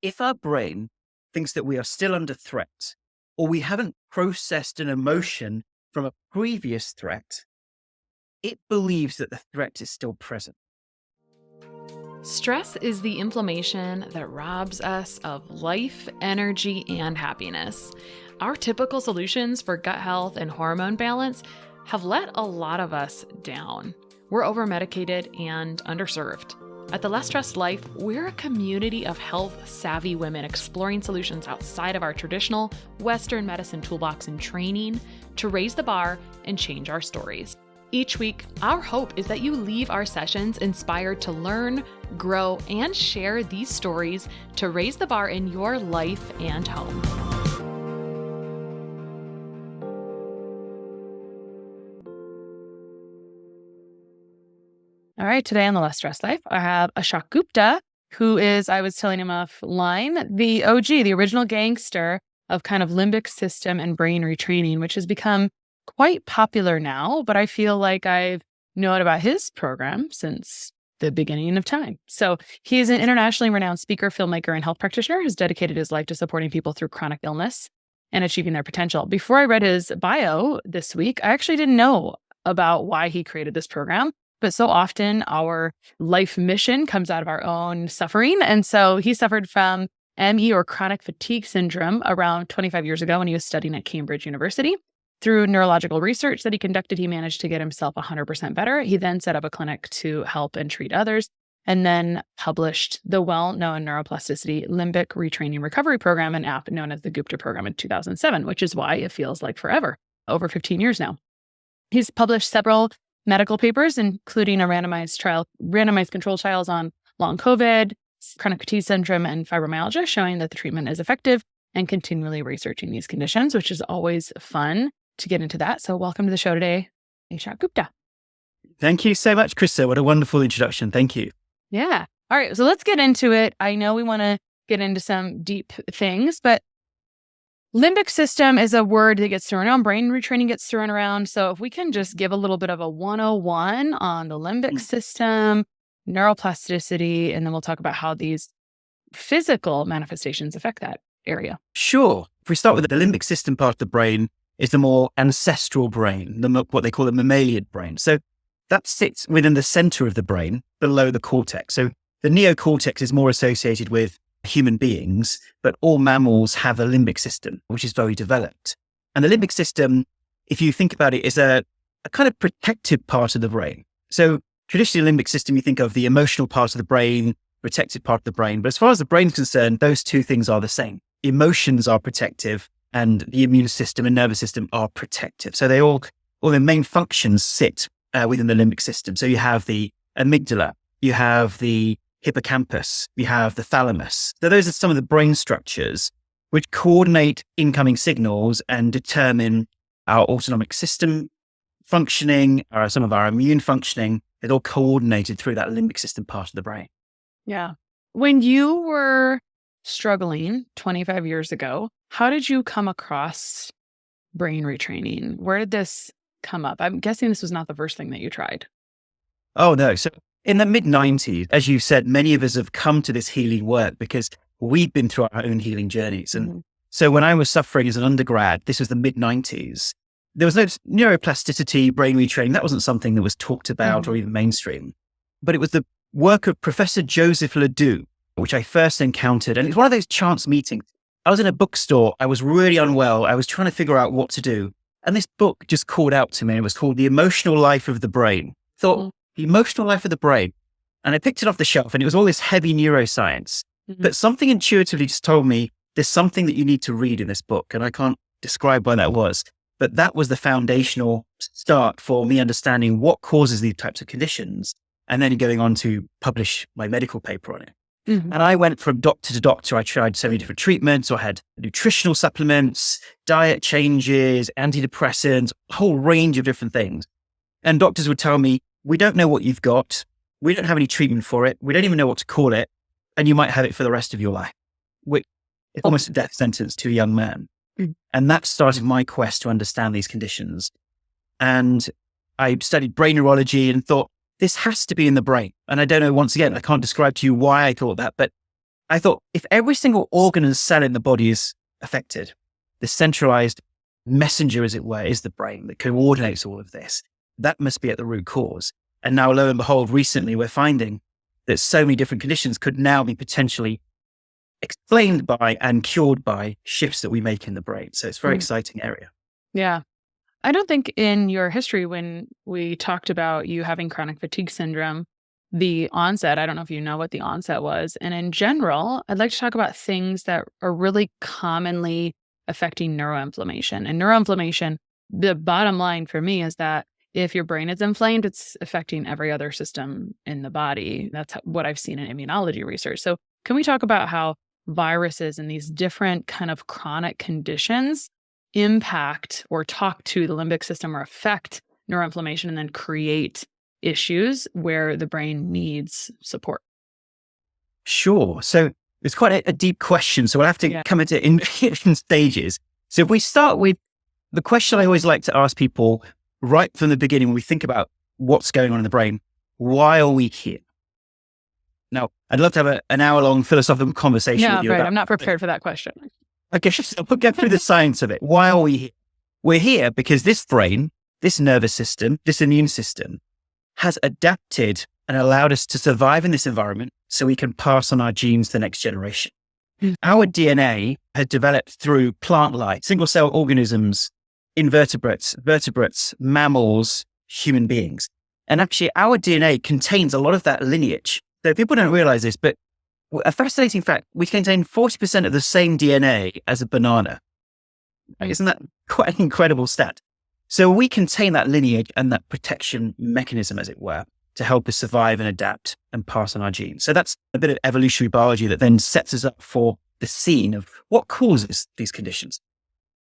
If our brain thinks that we are still under threat, or we haven't processed an emotion from a previous threat, it believes that the threat is still present. Stress is the inflammation that robs us of life, energy, and happiness. Our typical solutions for gut health and hormone balance have let a lot of us down. We're over-medicated and underserved. At The Less Stressed Life, we're a community of health-savvy women exploring solutions outside of our traditional Western medicine toolbox and training to raise the bar and change our stories. Each week, our hope is that you leave our sessions inspired to learn, grow, and share these stories to raise the bar in your life and home. All right, today on The Less Stressed Life, I have Ashok Gupta, who is, I was telling him offline, the OG, the original gangster of kind of limbic system and brain retraining, which has become quite popular now, but I feel like I've known about his program since the beginning of time. So he is an internationally renowned speaker, filmmaker, and health practitioner who's dedicated his life to supporting people through chronic illness and achieving their potential. Before I read his bio this week, I actually didn't know about why he created this program, but so often our life mission comes out of our own suffering. And so he suffered from ME, or chronic fatigue syndrome, around 25 years ago when he was studying at Cambridge University. Through neurological research that he conducted, he managed to get himself 100% better. He then set up a clinic to help and treat others, and then published the well-known neuroplasticity limbic retraining recovery program, an app known as the Gupta Program, in 2007, which is why it feels like forever, over 15 years now. He's published several medical papers, including a randomized control trials on long COVID, chronic fatigue syndrome, and fibromyalgia, showing that the treatment is effective, and continually researching these conditions, which is always fun to get into that. So welcome to the show today, Ashok Gupta. Thank you so much, Krista. What a wonderful introduction. Thank you. Yeah. All right. So let's get into it. I know we want to get into some deep things, but limbic system is a word that gets thrown around. Brain retraining gets thrown around. So if we can just give a little bit of a 101 on the limbic system, neuroplasticity, and then we'll talk about how these physical manifestations affect that area. Sure. If we start with the limbic system part of the brain, is the more ancestral brain, what they call the mammalian brain. So that sits within the center of the brain, below the cortex. So the neocortex is more associated with human beings, but all mammals have a limbic system, which is very developed. And the limbic system, if you think about it, is a kind of protective part of the brain. So traditionally, limbic system, you think of the emotional part of the brain, protective part of the brain. But as far as the brain is concerned, those two things are the same. Emotions are protective, and the immune system and nervous system are protective. So all their main functions sit within the limbic system. So you have the amygdala, you have the hippocampus, you have the thalamus. So those are some of the brain structures which coordinate incoming signals and determine our autonomic system functioning, or some of our immune functioning. It's all coordinated through that limbic system part of the brain. Yeah. When you were struggling 25 years ago, how did you come across brain retraining? Where did this come up? I'm guessing this was not the first thing that you tried. Oh, no. So in the mid-90s, as you said, many of us have come to this healing work because we've been through our own healing journeys. And so when I was suffering as an undergrad, this was the mid-90s, there was no neuroplasticity, brain retraining. That wasn't something that was talked about or even mainstream. But it was the work of Professor Joseph Ledoux, which I first encountered. And it's one of those chance meetings. I was in a bookstore. I was really unwell. I was trying to figure out what to do. And this book just called out to me. It was called The Emotional Life of the Brain. I thought, The Emotional Life of the Brain. And I picked it off the shelf, and it was all this heavy neuroscience. But something intuitively just told me there's something that you need to read in this book. And I can't describe what that was. But that was the foundational start for me understanding what causes these types of conditions, and then going on to publish my medical paper on it. And I went from doctor to doctor. I tried so many different treatments. I had nutritional supplements, diet changes, antidepressants, a whole range of different things. And doctors would tell me, we don't know what you've got. We don't have any treatment for it. We don't even know what to call it. And you might have it for the rest of your life, which is almost a death sentence to a young man. And that started my quest to understand these conditions. And I studied brain neurology and thought, this has to be in the brain. And I don't know, once again, I can't describe to you why I thought that, but I thought if every single organ and cell in the body is affected, the centralized messenger, as it were, is the brain that coordinates all of this. That must be at the root cause. And now, lo and behold, recently we're finding that so many different conditions could now be potentially explained by and cured by shifts that we make in the brain. So it's a very exciting area. Yeah. I don't think in your history, when we talked about you having chronic fatigue syndrome, the onset, I don't know if you know what the onset was. And in general, I'd like to talk about things that are really commonly affecting neuroinflammation. And neuroinflammation, the bottom line for me is that if your brain is inflamed, it's affecting every other system in the body. That's what I've seen in immunology research. So can we talk about how viruses and these different kind of chronic conditions impact or talk to the limbic system or affect neuroinflammation and then create issues where the brain needs support? Sure. So it's quite a deep question. So we'll have to come at it in stages. So if we start with the question I always like to ask people right from the beginning when we think about what's going on in the brain, why are we here? Now, I'd love to have an hour-long philosophical conversation with you. Right. I'm not prepared for that question. Okay, so we'll get through the science of it. Why are we here? We're here because this brain, this nervous system, this immune system has adapted and allowed us to survive in this environment so we can pass on our genes to the next generation. Our DNA has developed through plant life, single-cell organisms, invertebrates, vertebrates, mammals, human beings. And actually, our DNA contains a lot of that lineage. So people don't realize this, but a fascinating fact, we contain 40% of the same DNA as a banana. Isn't that quite an incredible stat? So we contain that lineage and that protection mechanism, as it were, to help us survive and adapt and pass on our genes. So that's a bit of evolutionary biology that then sets us up for the scene of what causes these conditions.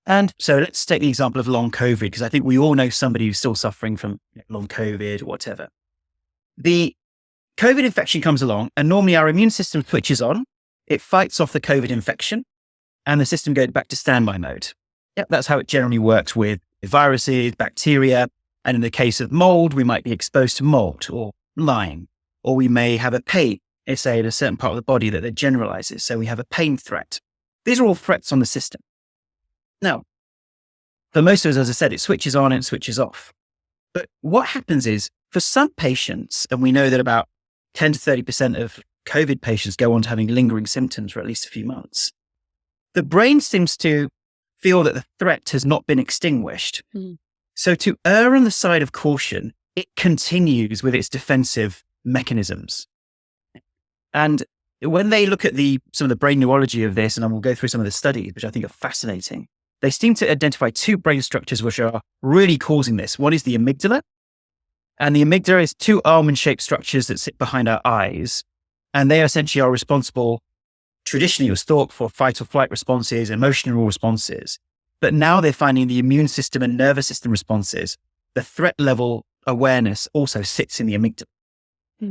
And so let's take the example of long COVID, because I think we all know somebody who's still suffering from long COVID or whatever. The COVID infection comes along and normally our immune system switches on, it fights off the COVID infection and the system goes back to standby mode. Yep, that's how it generally works with viruses, bacteria. And in the case of mold, we might be exposed to mold or Lyme, or we may have a pain, say in a certain part of the body that generalizes. So we have a pain threat. These are all threats on the system. Now, for most of us, as I said, it switches on and it switches off. But what happens is for some patients, and we know that about 10 to 30% of COVID patients go on to having lingering symptoms for at least a few months. The brain seems to feel that the threat has not been extinguished. So to err on the side of caution, it continues with its defensive mechanisms. And when they look at some of the brain neurology of this, and I will go through some of the studies, which I think are fascinating, they seem to identify two brain structures which are really causing this. One is the amygdala. And the amygdala is two almond-shaped structures that sit behind our eyes. And they essentially are responsible, traditionally was thought, for fight or flight responses, emotional responses. But now they're finding the immune system and nervous system responses. The threat level awareness also sits in the amygdala.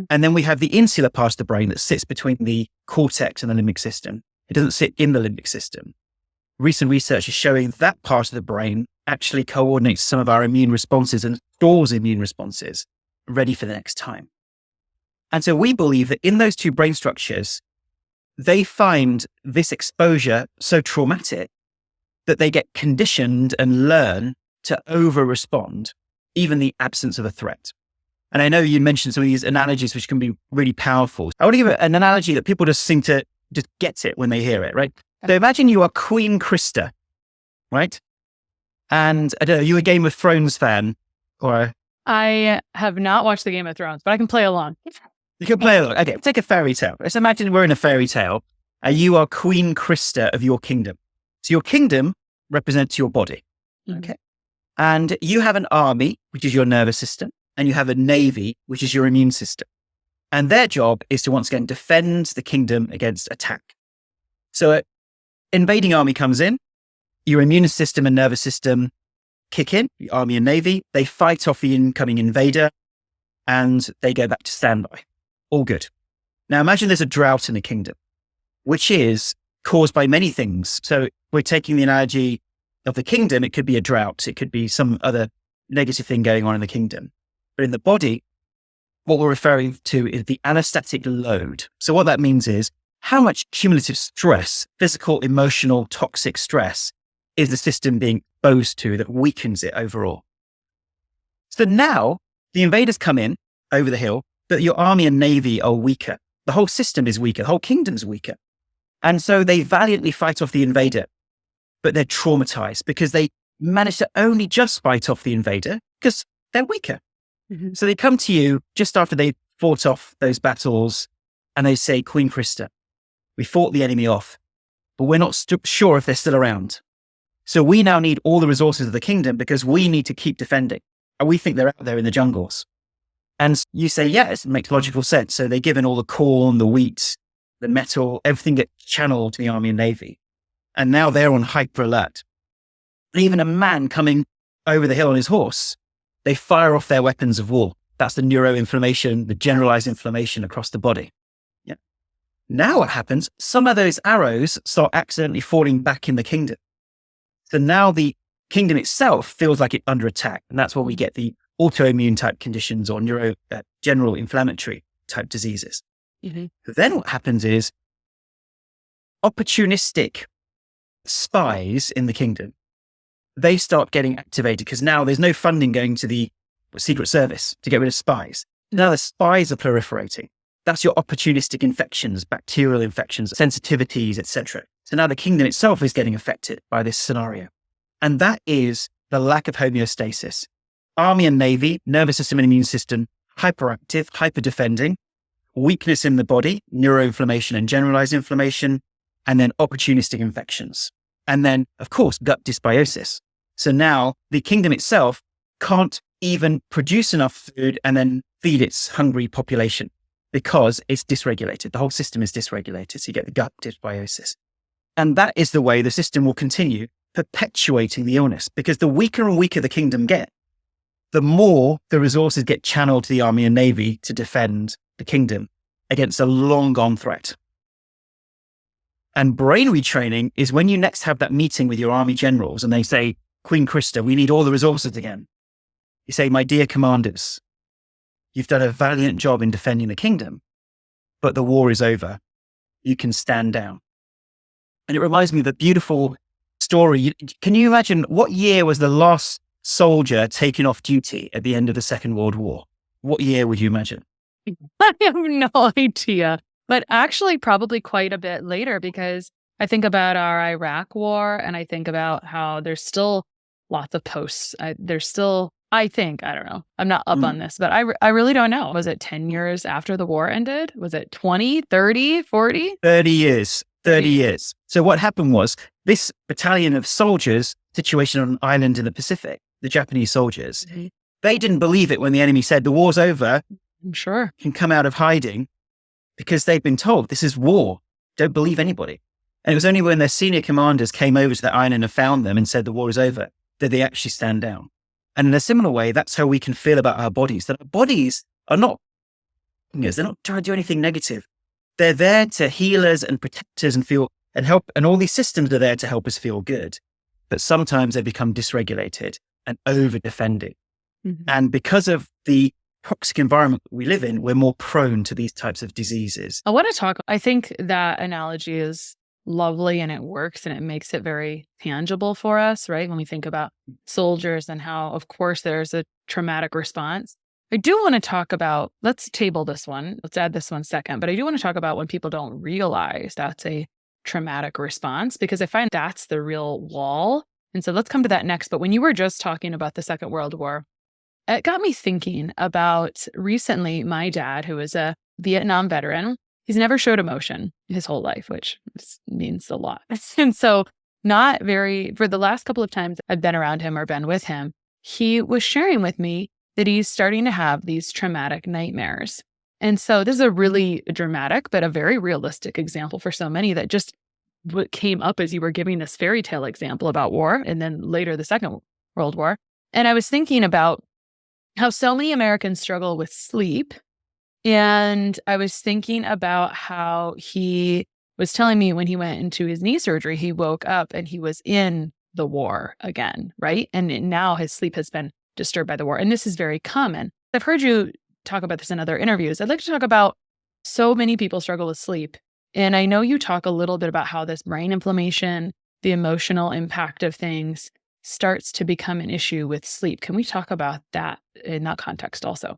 And then we have the insular part of the brain that sits between the cortex and the limbic system. It doesn't sit in the limbic system. Recent research is showing that part of the brain actually coordinates some of our immune responses and stores immune responses ready for the next time. And so we believe that in those two brain structures, they find this exposure so traumatic that they get conditioned and learn to over-respond, even the absence of a threat. And I know you mentioned some of these analogies which can be really powerful. I want to give an analogy that people just seem to just get it when they hear it, right? So imagine you are Queen Krista, right? And I don't know, you a Game of Thrones fan or? I have not watched the Game of Thrones, but I can play along. You can play along. Okay, take a fairy tale. Let's imagine we're in a fairy tale and you are Queen Krista of your kingdom. So your kingdom represents your body. Okay. And you have an army, which is your nervous system, and you have a navy, which is your immune system. And their job is to once again defend the kingdom against attack. So an invading army comes in, your immune system and nervous system kick in, the army and navy, they fight off the incoming invader and they go back to standby. All good. Now imagine there's a drought in the kingdom, which is caused by many things. So we're taking the analogy of the kingdom. It could be a drought. It could be some other negative thing going on in the kingdom. But in the body, what we're referring to is the anesthetic load. So what that means is how much cumulative stress, physical, emotional, toxic stress, is the system being exposed to that weakens it overall? So now the invaders come in over the hill, but your army and navy are weaker. The whole system is weaker. The whole kingdom's weaker. And so they valiantly fight off the invader, but they're traumatized because they manage to only just fight off the invader because they're weaker. Mm-hmm. So they come to you just after they fought off those battles and they say, Queen Krista, we fought the enemy off, but we're not sure if they're still around. So we now need all the resources of the kingdom because we need to keep defending. And we think they're out there in the jungles. And you say, yes, it makes logical sense. So they're given all the corn, the wheat, the metal, everything gets channeled to the army and navy. And now they're on hyper alert. And even a man coming over the hill on his horse, they fire off their weapons of war. That's the neuroinflammation, the generalized inflammation across the body. Yeah. Now what happens? Some of those arrows start accidentally falling back in the kingdom. So now the kingdom itself feels like it's under attack. And that's where we get the autoimmune type conditions or general inflammatory type diseases. Mm-hmm. Then what happens is opportunistic spies in the kingdom, they start getting activated because now there's no funding going to the Secret Service to get rid of spies. Now the spies are proliferating. That's your opportunistic infections, bacterial infections, sensitivities, etc. So now the kingdom itself is getting affected by this scenario. And that is the lack of homeostasis. Army and navy, nervous system and immune system, hyperactive, hyper-defending, weakness in the body, neuroinflammation and generalized inflammation, and then opportunistic infections. And then, of course, gut dysbiosis. So now the kingdom itself can't even produce enough food and then feed its hungry population because it's dysregulated. The whole system is dysregulated. So you get the gut dysbiosis. And that is the way the system will continue perpetuating the illness, because the weaker and weaker the kingdom get, the more the resources get channeled to the army and navy to defend the kingdom against a long gone threat. And brain retraining is when you next have that meeting with your army generals and they say, Queen Krista, we need all the resources again. You say, my dear commanders, you've done a valiant job in defending the kingdom, but the war is over. You can stand down. And it reminds me of the beautiful story. Can you imagine what year was the last soldier taken off duty at the end of the Second World War? What year would you imagine? I have no idea, but actually probably quite a bit later, because I think about our Iraq war and I think about how there's still lots of posts. There's still, I think, I don't know. I'm not up on this, but I really don't know. Was it 10 years after the war ended? Was it 20, 30, 40? 30 years. 30 years. So what happened was this battalion of soldiers situated on an island in the Pacific, the Japanese soldiers, they didn't believe it when the enemy said the war's over. I'm sure. Can come out of hiding because they've been told this is war. Don't believe anybody. And it was only when their senior commanders came over to that island and found them and said the war is over that they actually stand down. And in a similar way, that's how we can feel about our bodies, that our bodies are not, they're not trying to do anything negative. They're there to heal us and protect us and feel and help. And all these systems are there to help us feel good. But sometimes they become dysregulated and over defended. Mm-hmm. And because of the toxic environment that we live in, we're more prone to these types of diseases. I think that analogy is lovely and it works and it makes it very tangible for us, right? When we think about soldiers and how, of course, there's a traumatic response. I do want to talk about, let's table this one. Let's add this one second. But I do want to talk about when people don't realize that's a traumatic response, because I find that's the real wall. And so let's come to that next. But when you were just talking about the Second World War, it got me thinking about recently my dad, who is a Vietnam veteran. He's never showed emotion his whole life, which means a lot. And so for the last couple of times I've been around him or been with him, he was sharing with me that he's starting to have these traumatic nightmares. And so this is a really dramatic, but a very realistic example for so many that just what came up as you were giving this fairy tale example about war and then later the Second World War. And I was thinking about how so many Americans struggle with sleep. And I was thinking about how he was telling me when he went into his knee surgery, he woke up and he was in the war again, right? And now his sleep has been disturbed by the war. And this is very common. I've heard you talk about this in other interviews. I'd like to talk about so many people struggle with sleep And I know you talk a little bit about how this brain inflammation, the emotional impact of things starts to become an issue with sleep. Can we talk about that in that context also?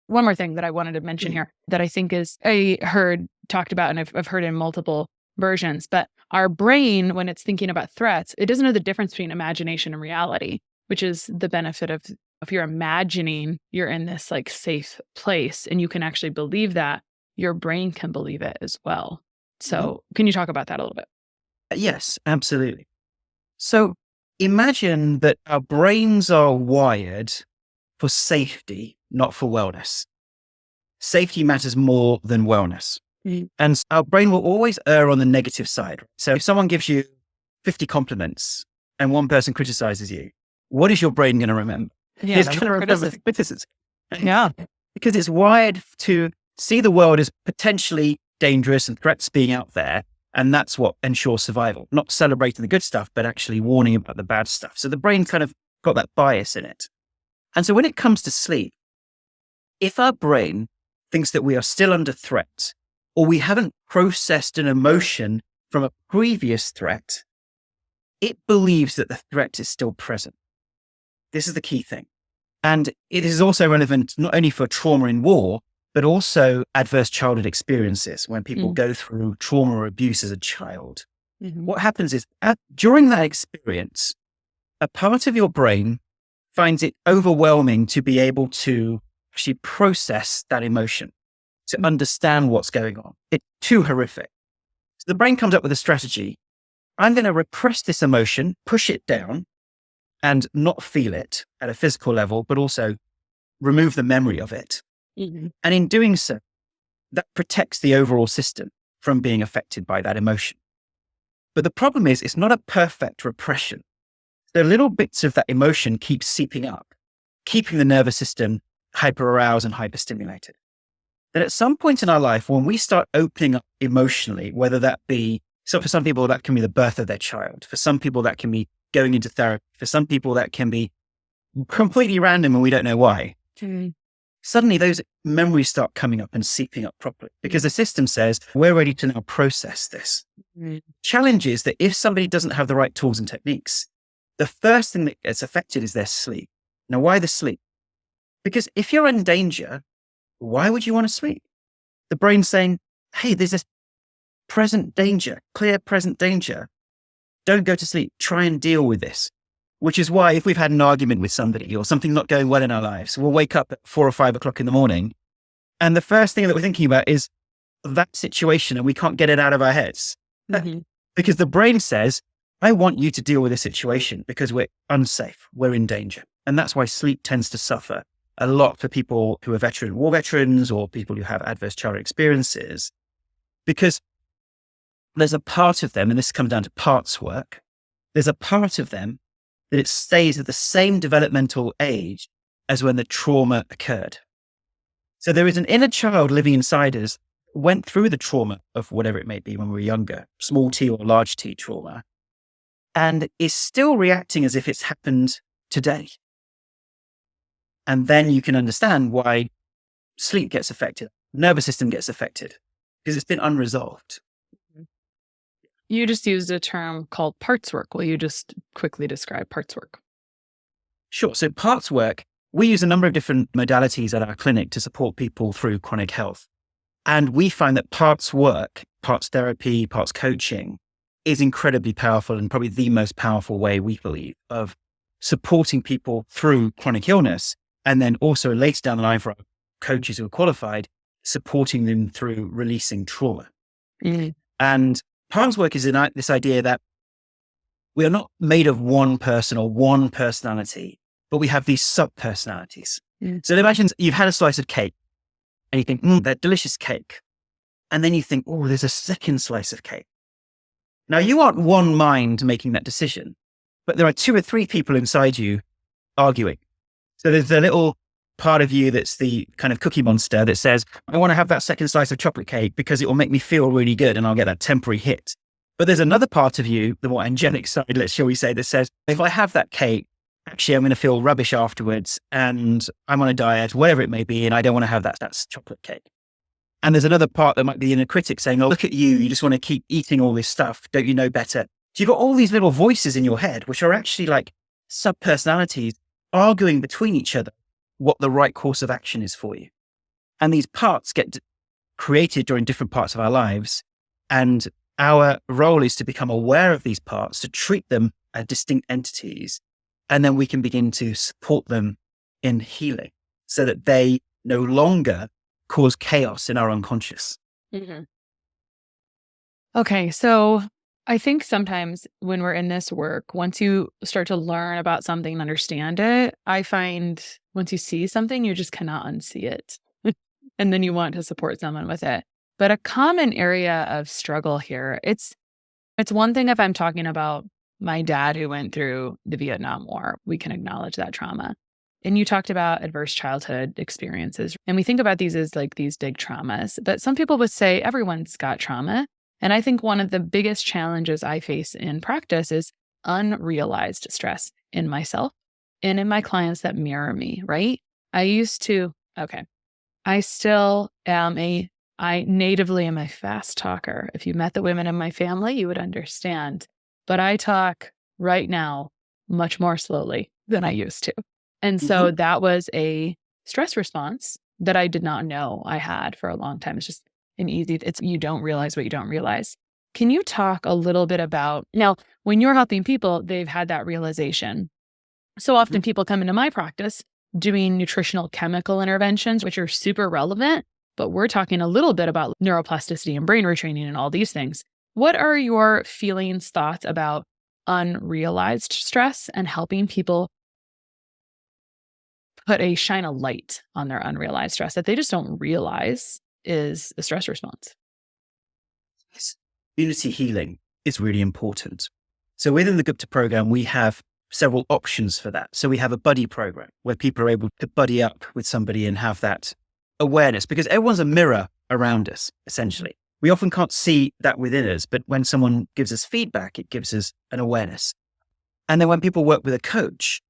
One more thing that I wanted to mention here that I think is I heard talked about, and I've heard in multiple versions, but our brain, when it's thinking about threats, it doesn't know the difference between imagination and reality, which is the benefit of if you're imagining you're in this like safe place and you can actually believe that, your brain can believe it as well. So can you talk about that a little bit? Yes, absolutely. So imagine that our brains are wired for safety, not for wellness. Safety matters more than wellness. And our brain will always err on the negative side. So if someone gives you 50 compliments and one person criticizes you, what is your brain going to remember? Yeah, It's going to remember the criticism. Yeah. Because it's wired to see the world as potentially dangerous and threats being out there. And that's what ensures survival, not celebrating the good stuff, but actually warning about the bad stuff. So the brain kind of got that bias in it. And so when it comes to sleep, if our brain thinks that we are still under threat, or we haven't processed an emotion from a previous threat, it believes that the threat is still present. This is the key thing. And it is also relevant not only for trauma in war, but also adverse childhood experiences when people go through trauma or abuse as a child. What happens is during that experience, a part of your brain finds it overwhelming to be able to actually process that emotion, to understand what's going on. It's too horrific. So the brain comes up with a strategy. I'm going to repress this emotion, push it down, and not feel it at a physical level, but also remove the memory of it. And in doing so, that protects the overall system from being affected by that emotion. But the problem is, it's not a perfect repression. The little bits of that emotion keep seeping up, keeping the nervous system hyper-aroused and hyper-stimulated. Then at some point in our life, when we start opening up emotionally, whether that be, so for some people, that can be the birth of their child. For some people, that can be going into therapy. For some people, that can be completely random and we don't know why. Suddenly, those memories start coming up and seeping up properly because the system says, we're ready to now process this. Challenge is that if somebody doesn't have the right tools and techniques, the first thing that gets affected is their sleep. Now, why the sleep? Because if you're in danger, why would you want to sleep? The brain's saying, hey, there's this present danger, clear present danger. Don't go to sleep. Try and deal with this. Which is why if we've had an argument with somebody or something not going well in our lives, we'll wake up at 4 or 5 o'clock in the morning. And the first thing that we're thinking about is that situation and we can't get it out of our heads. Because the brain says, I want you to deal with this situation because we're unsafe. We're in danger. And that's why sleep tends to suffer a lot for people who are war veterans or people who have adverse childhood experiences, because there's a part of them, and this comes down to parts work. There's a part of them that it stays at the same developmental age as when the trauma occurred. So there is an inner child living inside us, went through the trauma of whatever it may be when we were younger, small t or large t trauma, and is still reacting as if it's happened today. And then you can understand why sleep gets affected, nervous system gets affected, because it's been unresolved. You just used a term called parts work. Will you just quickly describe parts work? Sure. So parts work, we use a number of different modalities at our clinic to support people through chronic health. And we find that parts work, parts therapy, parts coaching is incredibly powerful and probably the most powerful way, we believe, of supporting people through chronic illness. And then also later down the line for our coaches who are qualified, supporting them through releasing trauma. And parts work is this idea that we are not made of one person or one personality, but we have these sub-personalities. So imagine you've had a slice of cake and you think, that delicious cake. And then you think, oh, there's a second slice of cake. Now you aren't one mind making that decision, but there are 2 or 3 people inside you arguing. So there's a little part of you that's the kind of cookie monster that says, I want to have that second slice of chocolate cake because it will make me feel really good and I'll get that temporary hit. But there's another part of you, the more angelic side, shall we say, that says, if I have that cake, actually I'm going to feel rubbish afterwards and I'm on a diet, whatever it may be, and I don't want to have that chocolate cake. And there's another part that might be the inner critic saying, oh, look at you. You just want to keep eating all this stuff. Don't you know better? So you've got all these little voices in your head, which are actually like sub-personalities arguing between each other what the right course of action is for you. And these parts get created during different parts of our lives. And our role is to become aware of these parts, to treat them as distinct entities. And then we can begin to support them in healing so that they no longer cause chaos in our unconscious. Mm-hmm. Okay. So I think sometimes when we're in this work, once you start to learn about something and understand it, I find once you see something, you just cannot unsee it. And then you want to support someone with it. But a common area of struggle here, it's one thing if I'm talking about my dad who went through the Vietnam War, we can acknowledge that trauma. And you talked about adverse childhood experiences. And we think about these as like these big traumas. But some people would say everyone's got trauma. And I think one of the biggest challenges I face in practice is unrealized stress in myself and in my clients that mirror me, right? I still am I natively am a fast talker. If you met the women in my family, you would understand. But I talk right now much more slowly than I used to. And so that was a stress response that I did not know I had for a long time. It's just you don't realize what you don't realize. Can you talk a little bit about, now, when you're helping people, they've had that realization. So often people come into my practice doing nutritional chemical interventions, which are super relevant, but we're talking a little bit about neuroplasticity and brain retraining and all these things. What are your feelings, thoughts about unrealized stress and helping people shine a light on their unrealized stress that they just don't realize is a stress response? Community healing is really important. So within the Gupta program, we have several options for that. So we have a buddy program where people are able to buddy up with somebody and have that awareness, because everyone's a mirror around us, essentially. We often can't see that within us, but when someone gives us feedback, it gives us an awareness. And then when people work with a coach,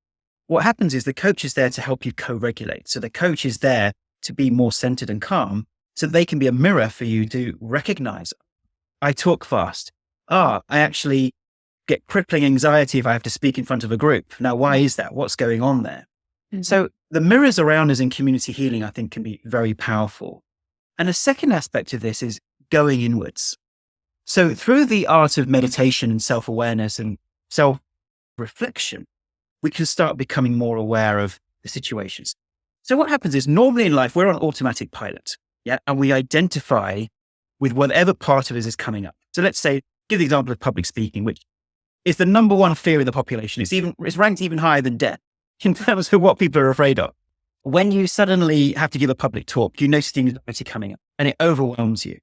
what happens is the coach is there to help you co-regulate. So the coach is there to be more centered and calm so that they can be a mirror for you to recognize. I talk fast. I actually get crippling anxiety if I have to speak in front of a group. Now, why is that? What's going on there? Mm-hmm. So the mirrors around us in community healing, I think, can be very powerful. And a second aspect of this is going inwards. So through the art of meditation and self-awareness and self-reflection, we can start becoming more aware of the situations. So what happens is normally in life, we're on automatic pilot, and we identify with whatever part of us is coming up. So let's say, give the example of public speaking, which is the number one fear in the population. It's ranked even higher than death in terms of what people are afraid of. When you suddenly have to give a public talk, you notice the anxiety coming up and it overwhelms you.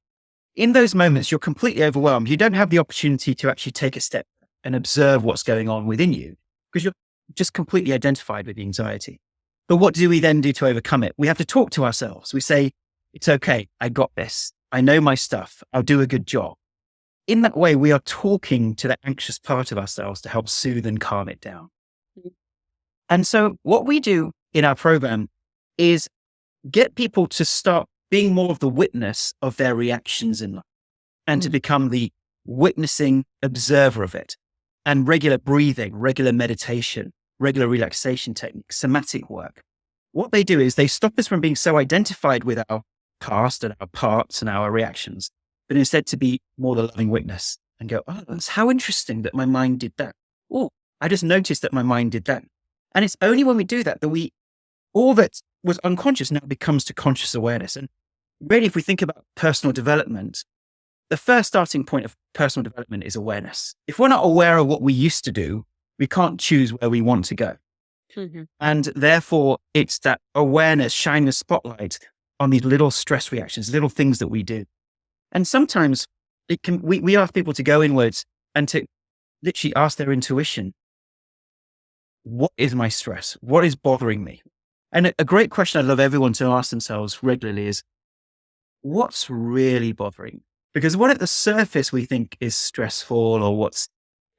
In those moments, you're completely overwhelmed. You don't have the opportunity to actually take a step and observe what's going on within you because you're just completely identified with the anxiety. But what do we then do to overcome it? We have to talk to ourselves. We say, it's okay. I got this. I know my stuff. I'll do a good job. In that way, we are talking to the anxious part of ourselves to help soothe and calm it down. And so what we do in our program is get people to start being more of the witness of their reactions in life and to become the witnessing observer of it. And regular breathing, regular meditation, regular relaxation techniques, somatic work. What they do is they stop us from being so identified with our past and our parts and our reactions, but instead to be more the loving witness and go, that's how interesting that my mind did that. Oh, I just noticed that my mind did that. And it's only when we do that all that was unconscious now becomes to conscious awareness. And really, if we think about personal development, the first starting point of personal development is awareness. If we're not aware of what we used to do, we can't choose where we want to go. Mm-hmm. And therefore, it's that awareness, shining a spotlight on these little stress reactions, little things that we do. And sometimes we ask people to go inwards and to literally ask their intuition, what is my stress? What is bothering me? And a great question I'd love everyone to ask themselves regularly is, what's really bothering me? Because what at the surface we think is stressful or what's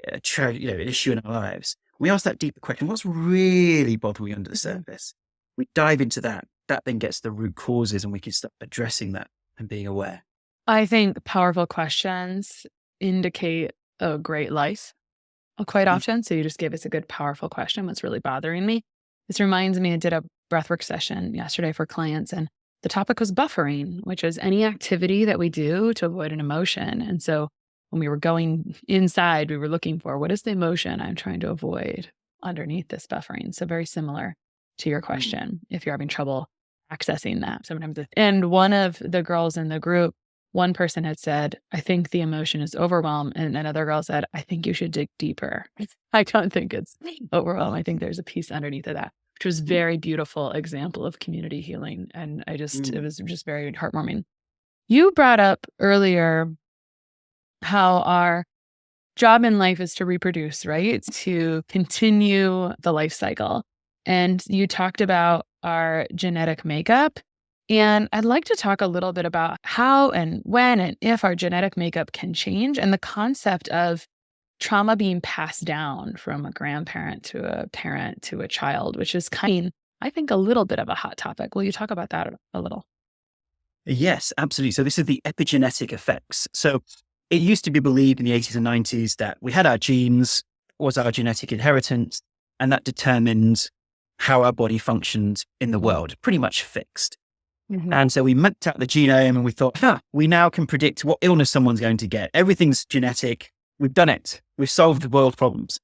an issue in our lives, we ask that deeper question, what's really bothering you under the surface? We dive into that. That then gets the root causes and we can start addressing that and being aware? I think powerful questions indicate a great life quite Mm. often. So you just gave us a good, powerful question. What's really bothering me? This reminds me, I did a breathwork session yesterday for clients, and the topic was buffering, which is any activity that we do to avoid an emotion. And so when we were going inside, we were looking for what is the emotion I'm trying to avoid underneath this buffering. So very similar to your question, if you're having trouble accessing that. Sometimes, and one of the girls in the group, one person had said, I think the emotion is overwhelm. And another girl said, I think you should dig deeper. I don't think it's overwhelm. I think there's a piece underneath of that, which was very beautiful example of community healing. And it was just very heartwarming. You brought up earlier how our job in life is to reproduce, right? It's to continue the life cycle. And you talked about our genetic makeup. And I'd like to talk a little bit about how and when and if our genetic makeup can change, and the concept of trauma being passed down from a grandparent to a parent to a child, which is I think, a little bit of a hot topic. Will you talk about that a little? Yes, absolutely. So this is the epigenetic effects. So it used to be believed in the 80s and 90s that we had our genes, was our genetic inheritance, and that determined how our body functioned in the world, pretty much fixed. And so we mapped out the genome and we thought, we now can predict what illness someone's going to get. Everything's genetic. We've done it. We've solved the world's problems.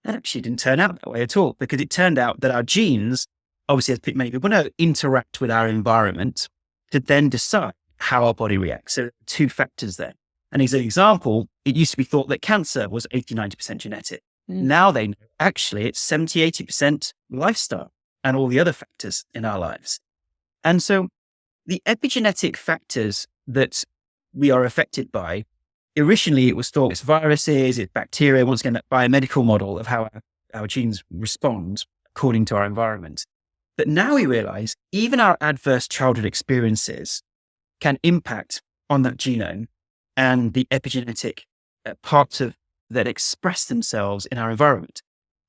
That actually didn't turn out that way at all, because it turned out that our genes, obviously, as many people know, interact with our environment to then decide how our body reacts. So there are two factors there. And as an example, it used to be thought that cancer was 80, 90% genetic. Now they know actually it's 70, 80% lifestyle and all the other factors in our lives. And so the epigenetic factors that we are affected by, originally it was thought it's viruses, it's bacteria, once again, that biomedical model of how our genes respond according to our environment. But now we realize even our adverse childhood experiences can impact on that genome and the epigenetic parts of that express themselves in our environment.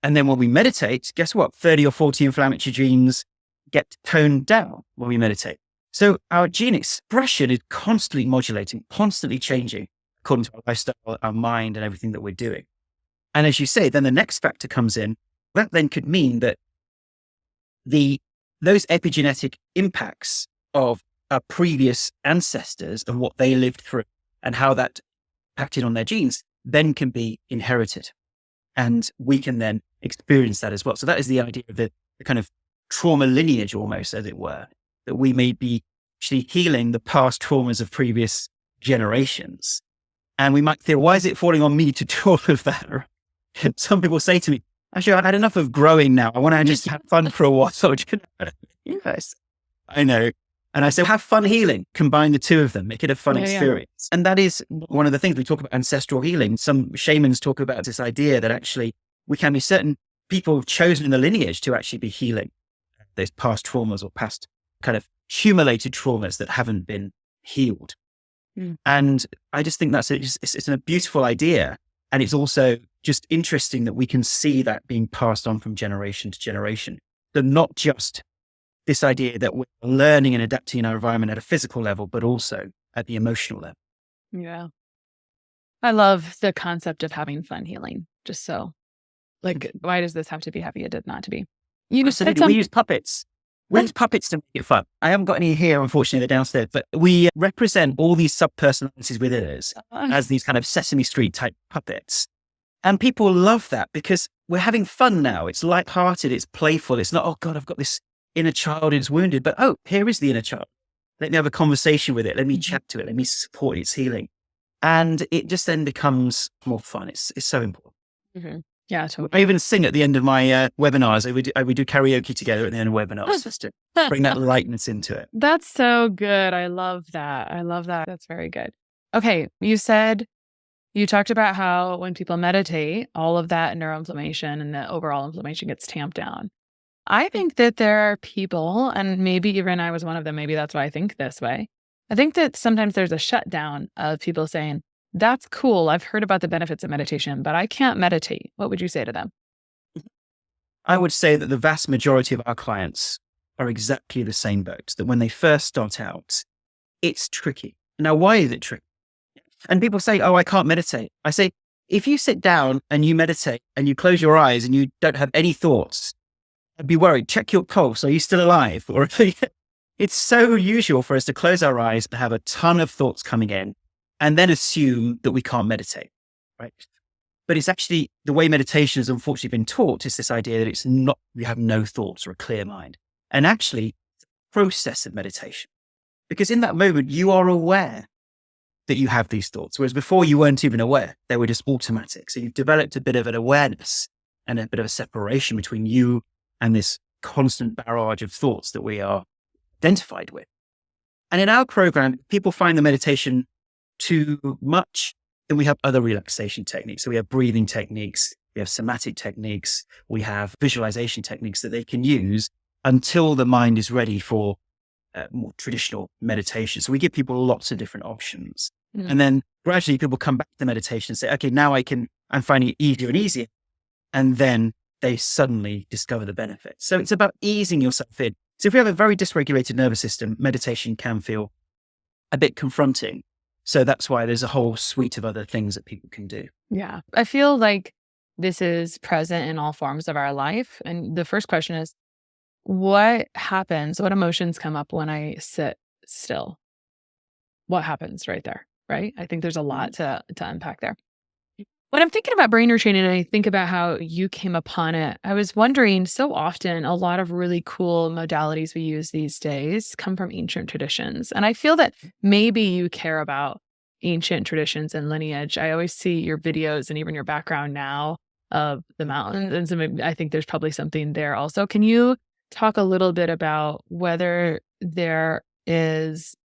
And then when we meditate, guess what? 30 or 40 inflammatory genes get toned down when we meditate. So our gene expression is constantly modulating, constantly changing according to our lifestyle, our mind, and everything that we're doing. And as you say, then the next factor comes in. That then could mean that those epigenetic impacts of our previous ancestors and what they lived through and how that impacted on their genes then can be inherited. And we can then experience that as well. So that is the idea of the kind of trauma lineage almost, as it were, that we may be actually healing the past traumas of previous generations. And we might think, why is it falling on me to do all of that? Some people say to me, actually, I've had enough of growing now. I want to just have fun for a while. So yes, I know. And I say, have fun healing. Combine the two of them. Make it a fun experience. Yeah. And that is one of the things we talk about ancestral healing. Some shamans talk about this idea that actually we can be certain people chosen in the lineage to actually be healing those past traumas or past kind of accumulated traumas that haven't been healed. And I just think it's a beautiful idea. And it's also just interesting that we can see that being passed on from generation to generation. So not just this idea that we're learning and adapting in our environment at a physical level, but also at the emotional level. Yeah. I love the concept of having fun healing. Just so, why does this have to be happy? It did not to be. We use puppets. We use puppets to make it fun. I haven't got any here, unfortunately, they're downstairs, but we represent all these sub-personalities within us as these kind of Sesame Street type puppets. And people love that because we're having fun now. It's lighthearted, it's playful. It's not, oh God, I've got this inner child, it's wounded, but oh, here is the inner child. Let me have a conversation with it. Let me chat to it. Let me support its healing. And it just then becomes more fun. It's so important. Mm-hmm. Yeah, totally. I even sing at the end of my webinars. We do karaoke together at the end of webinars just to bring that lightness into it. That's so good. I love that. That's very good. Okay. You talked about how when people meditate, all of that neuroinflammation and the overall inflammation gets tamped down. I think that there are people, and maybe even I was one of them, maybe that's why I think this way. I think that sometimes there's a shutdown of people saying, that's cool. I've heard about the benefits of meditation, but I can't meditate. What would you say to them? I would say that the vast majority of our clients are exactly the same boat, that when they first start out, it's tricky. Now, why is it tricky? And people say, oh, I can't meditate. I say, if you sit down and you meditate and you close your eyes and you don't have any thoughts, I'd be worried. Check your pulse. Are you still alive? Or it's so usual for us to close our eyes and have a ton of thoughts coming in and then assume that we can't meditate, right? But it's actually the way meditation has unfortunately been taught is this idea that it's not, you have no thoughts or a clear mind. And actually, it's a process of meditation. Because in that moment, you are aware that you have these thoughts, whereas before you weren't even aware. They were just automatic. So you've developed a bit of an awareness and a bit of a separation between you and this constant barrage of thoughts that we are identified with. And in our program, people find the meditation too much, then we have other relaxation techniques. So we have breathing techniques, we have somatic techniques, we have visualization techniques that they can use until the mind is ready for more traditional meditation. So we give people lots of different options. Mm. And then gradually people come back to meditation and say, okay, now I'm finding it easier and easier. And then they suddenly discover the benefits. So it's about easing yourself in. So if you have a very dysregulated nervous system, meditation can feel a bit confronting. So that's why there's a whole suite of other things that people can do. Yeah. I feel like this is present in all forms of our life. And the first question is, what happens? What emotions come up when I sit still? What happens right there? Right? I think there's a lot to unpack there. When I'm thinking about brain retraining and I think about how you came upon it, I was wondering, so often a lot of really cool modalities we use these days come from ancient traditions. And I feel that maybe you care about ancient traditions and lineage. I always see your videos and even your background now of the mountains. And so maybe, I think there's probably something there also. Can you talk a little bit about whether there is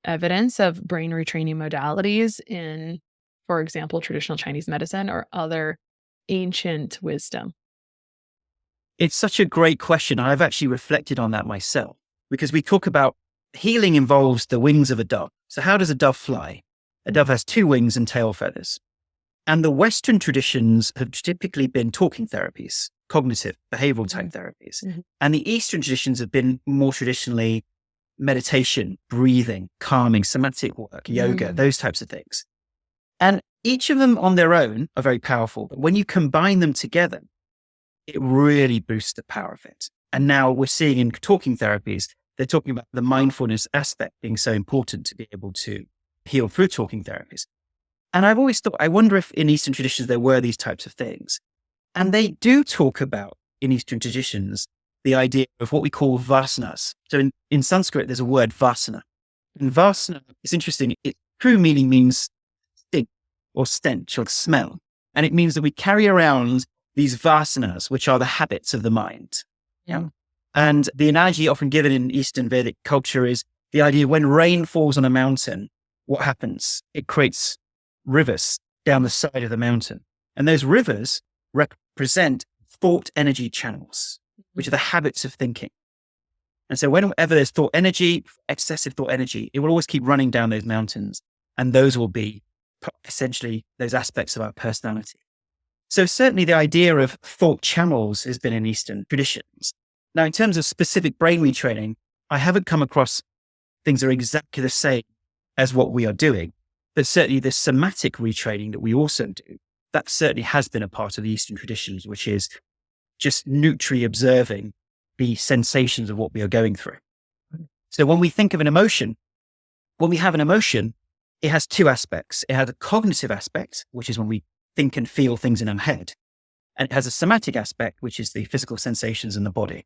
evidence of brain retraining modalities in, for example, traditional Chinese medicine or other ancient wisdom? It's such a great question. I've actually reflected on that myself because we talk about healing involves the wings of a dove. So how does a dove fly? A dove has 2 wings and tail feathers. And the Western traditions have typically been talking therapies, cognitive, behavioral type therapies. Mm-hmm. And the Eastern traditions have been more traditionally meditation, breathing, calming, somatic work, yoga, those types of things. And each of them on their own are very powerful. But when you combine them together, it really boosts the power of it. And now we're seeing in talking therapies, they're talking about the mindfulness aspect being so important to be able to heal through talking therapies. And I've always thought, I wonder if in Eastern traditions there were these types of things. And they do talk about, in Eastern traditions, the idea of what we call vasanas. So in Sanskrit, there's a word vasana. And vasana, it's interesting, its true meaning means stink or stench or smell. And it means that we carry around these vasanas, which are the habits of the mind. Yeah. And the analogy often given in Eastern Vedic culture is the idea when rain falls on a mountain, what happens? It creates rivers down the side of the mountain. And those rivers represent thought energy channels, which are the habits of thinking. And so whenever there's thought energy, excessive thought energy, it will always keep running down those mountains. And those will be essentially those aspects of our personality. So certainly the idea of thought channels has been in Eastern traditions. Now, in terms of specific brain retraining, I haven't come across things that are exactly the same as what we are doing. But certainly the somatic retraining that we also do, that certainly has been a part of the Eastern traditions, which is just neutrally observing the sensations of what we are going through. So when we think of an emotion, when we have an emotion, it has 2 aspects. It has a cognitive aspect, which is when we think and feel things in our head. And it has a somatic aspect, which is the physical sensations in the body.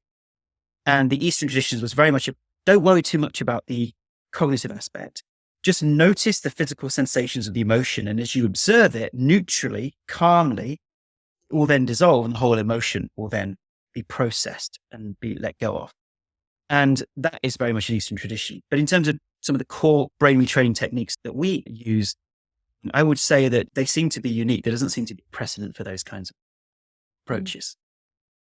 And the Eastern traditions was very much, don't worry too much about the cognitive aspect. Just notice the physical sensations of the emotion. And as you observe it neutrally, calmly, it will then dissolve and the whole emotion will then be processed and be let go of. And that is very much an Eastern tradition. But in terms of some of the core brain retraining techniques that we use, I would say that they seem to be unique. There doesn't seem to be precedent for those kinds of approaches.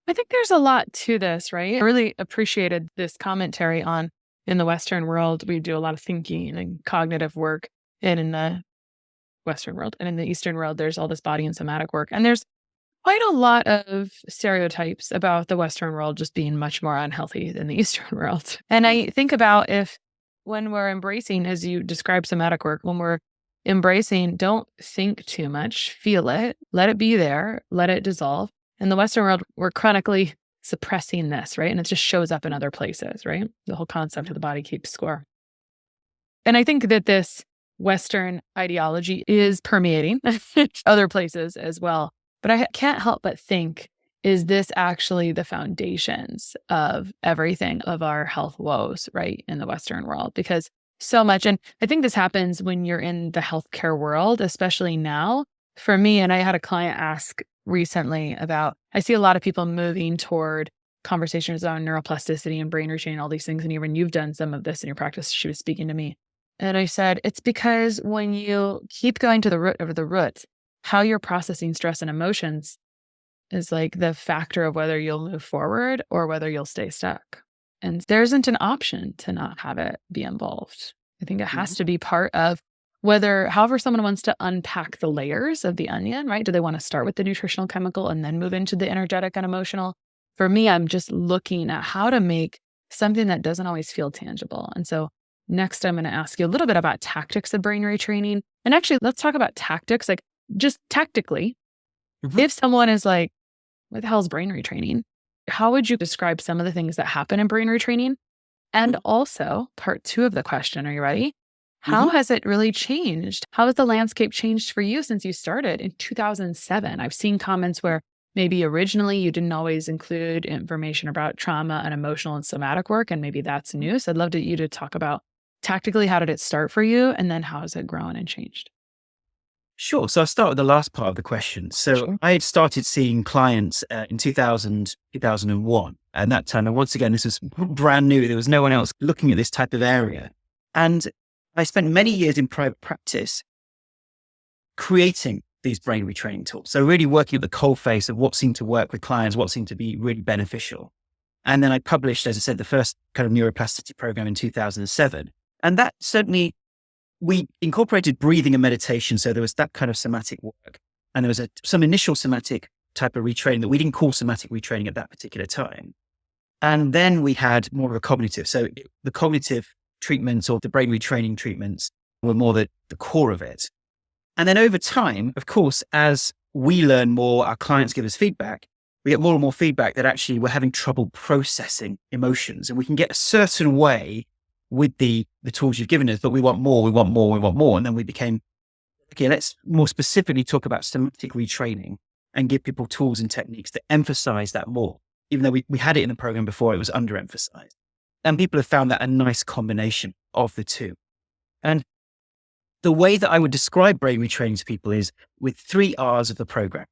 I think there's a lot to this, right? I really appreciated this commentary on, in the Western world, we do a lot of thinking and cognitive work. And in the Western world and in the Eastern world, there's all this body and somatic work. And there's quite a lot of stereotypes about the Western world just being much more unhealthy than the Eastern world. And I think about if when we're embracing, as you described somatic work, when we're embracing, don't think too much, feel it, let it be there, let it dissolve. In the Western world, we're chronically suppressing this, right? And it just shows up in other places, right? The whole concept of the body keeps score. And I think that this Western ideology is permeating other places as well. But I can't help but think, is this actually the foundations of everything of our health woes, right, in the Western world? Because so much, and I think this happens when you're in the healthcare world, especially now. For me, and I had a client ask recently about, I see a lot of people moving toward conversations on neuroplasticity and brain retraining, all these things. And even you've done some of this in your practice. She was speaking to me. And I said, it's because when you keep going to the root of the root, how you're processing stress and emotions is like the factor of whether you'll move forward or whether you'll stay stuck. And there isn't an option to not have it be involved. I think it has to be part of however someone wants to unpack the layers of the onion, right? Do they want to start with the nutritional chemical and then move into the energetic and emotional? For me, I'm just looking at how to make something that doesn't always feel tangible. And so next, I'm going to ask you a little bit about tactics of brain retraining. And actually, let's talk about tactics, like just tactically. If someone is like, what the hell is brain retraining? How would you describe some of the things that happen in brain retraining? And also, part 2 of the question, are you ready? How has it really changed? How has the landscape changed for you since you started in 2007? I've seen comments where maybe originally you didn't always include information about trauma and emotional and somatic work, and maybe that's new. So I'd love you to talk about tactically, how did it start for you? And then how has it grown and changed? Sure. So I'll start with the last part of the question. So Sure. I had started seeing clients in 2001. And that time, and once again, this was brand new. There was no one else looking at this type of area. And I spent many years in private practice creating these brain retraining tools. So really working at the coalface of what seemed to work with clients, what seemed to be really beneficial. And then I published, as I said, the first kind of neuroplasticity program in 2007. And that certainly, we incorporated breathing and meditation. So there was that kind of somatic work. And there was some initial somatic type of retraining that we didn't call somatic retraining at that particular time. And then we had more of a cognitive. So the cognitive treatments or the brain retraining treatments were more the core of it. And then over time, of course, as we learn more, our clients give us feedback, we get more and more feedback that actually we're having trouble processing emotions. And we can get a certain way with the tools you've given us, but we want more, we want more, we want more. And then we became, okay, let's more specifically talk about somatic retraining and give people tools and techniques to emphasize that more. Even though we had it in the program before, it was underemphasized. And people have found that a nice combination of the two. And the way that I would describe brain retraining to people is with 3 R's of the program.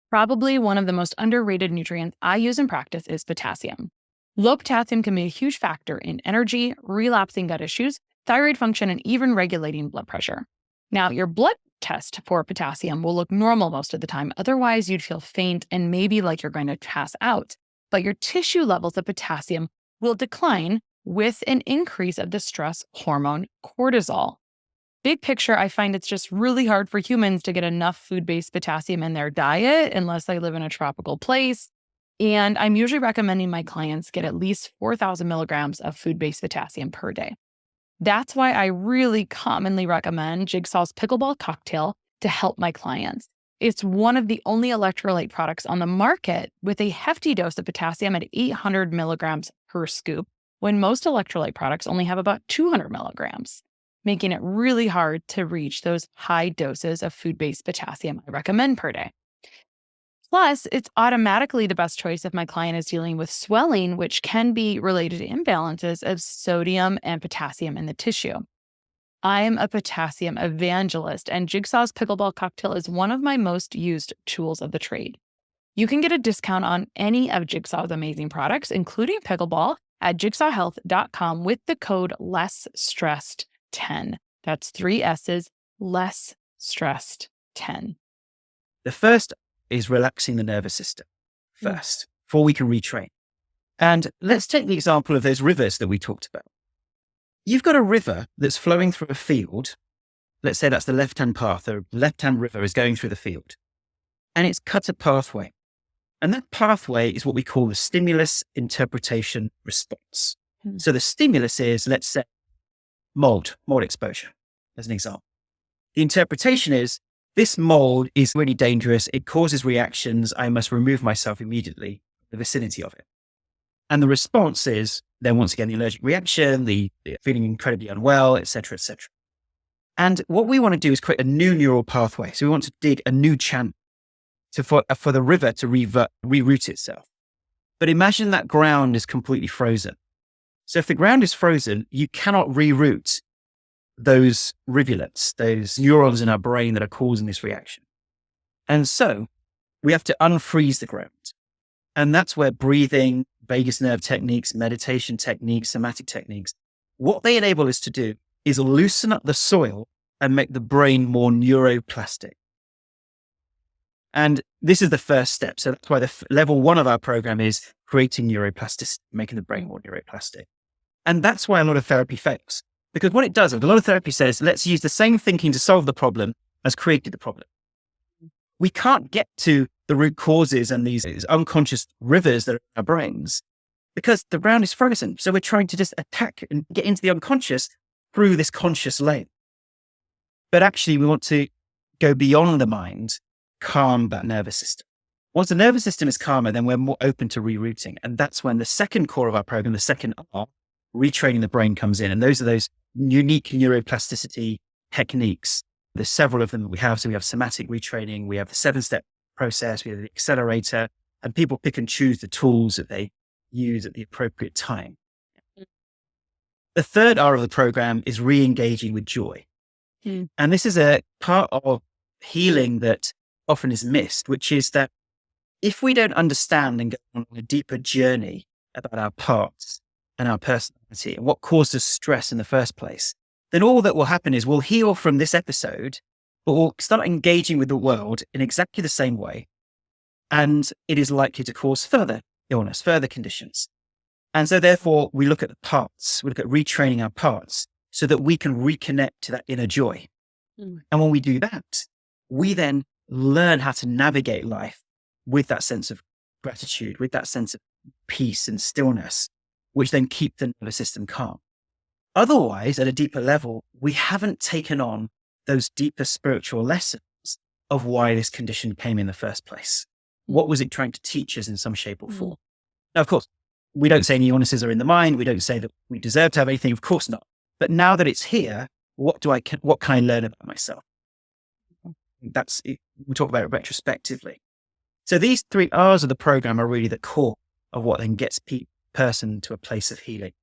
Probably one of the most underrated nutrients I use in practice is potassium. Low potassium can be a huge factor in energy, relapsing gut issues, thyroid function, and even regulating blood pressure. Now, your blood test for potassium will look normal most of the time. Otherwise, you'd feel faint and maybe like you're going to pass out. But your tissue levels of potassium will decline with an increase of the stress hormone cortisol. Big picture, I find it's just really hard for humans to get enough food-based potassium in their diet unless they live in a tropical place. And I'm usually recommending my clients get at least 4,000 milligrams of food-based potassium per day. That's why I really commonly recommend Jigsaw's pickleball cocktail to help my clients. It's one of the only electrolyte products on the market with a hefty dose of potassium at 800 milligrams per scoop, when most electrolyte products only have about 200 milligrams, making it really hard to reach those high doses of food-based potassium I recommend per day. Plus, it's automatically the best choice if my client is dealing with swelling, which can be related to imbalances of sodium and potassium in the tissue. I'm a potassium evangelist, and Jigsaw's pickleball cocktail is one of my most used tools of the trade. You can get a discount on any of Jigsaw's amazing products, including pickleball, at jigsawhealth.com with the code LESSSTRESSED10. That's 3 S's, less stressed 10. The first is relaxing the nervous system first, before we can retrain. And let's take the example of those rivers that we talked about. You've got a river that's flowing through a field. Let's say that's the left-hand path. The left-hand river is going through the field. And it's cut a pathway. And that pathway is what we call the stimulus interpretation response. So the stimulus is, let's say, mold exposure, as an example. The interpretation is this mold is really dangerous. It causes reactions. I must remove myself immediately from the vicinity of it. And the response is then once again, the allergic reaction, the feeling incredibly unwell, et cetera, et cetera. And what we want to do is create a new neural pathway. So we want to dig a new channel for the river to reroute itself. But imagine that ground is completely frozen. So if the ground is frozen, you cannot reroute those rivulets, those neurons in our brain that are causing this reaction. And so we have to unfreeze the ground. And that's where breathing, vagus nerve techniques, meditation techniques, somatic techniques, what they enable us to do is loosen up the soil and make the brain more neuroplastic. And this is the first step. So that's why level 1 of our program is creating neuroplasticity, making the brain more neuroplastic. And that's why a lot of therapy fails. Because what it does, a lot of therapy says, let's use the same thinking to solve the problem as created the problem. We can't get to the root causes and these unconscious rivers that are in our brains because the ground is frozen. So we're trying to just attack and get into the unconscious through this conscious layer. But actually, we want to go beyond the mind, calm that nervous system. Once the nervous system is calmer, then we're more open to rerouting. And that's when the second core of our program, the second R, retraining the brain, comes in. And those are those unique neuroplasticity techniques. There's several of them that we have. So we have somatic retraining, we have the 7-step process, we have the accelerator, and people pick and choose the tools that they use at the appropriate time. The third R of the program is re-engaging with joy. And this is a part of healing that often is missed, which is that if we don't understand and go on a deeper journey about our parts and our personality and what caused us stress in the first place, then all that will happen is we'll heal from this episode, but we'll start engaging with the world in exactly the same way. And it is likely to cause further illness, further conditions. And so therefore we look at the parts, we look at retraining our parts so that we can reconnect to that inner joy. And when we do that, we then learn how to navigate life with that sense of gratitude, with that sense of peace and stillness, which then keep the nervous system calm. Otherwise, at a deeper level, we haven't taken on those deeper spiritual lessons of why this condition came in the first place. What was it trying to teach us in some shape or form? Now, of course, we don't say any illnesses are in the mind. We don't say that we deserve to have anything. Of course not. But now that it's here, what can I learn about myself? We talk about it retrospectively. So these 3 R's of the program are really the core of what then gets person to a place of healing.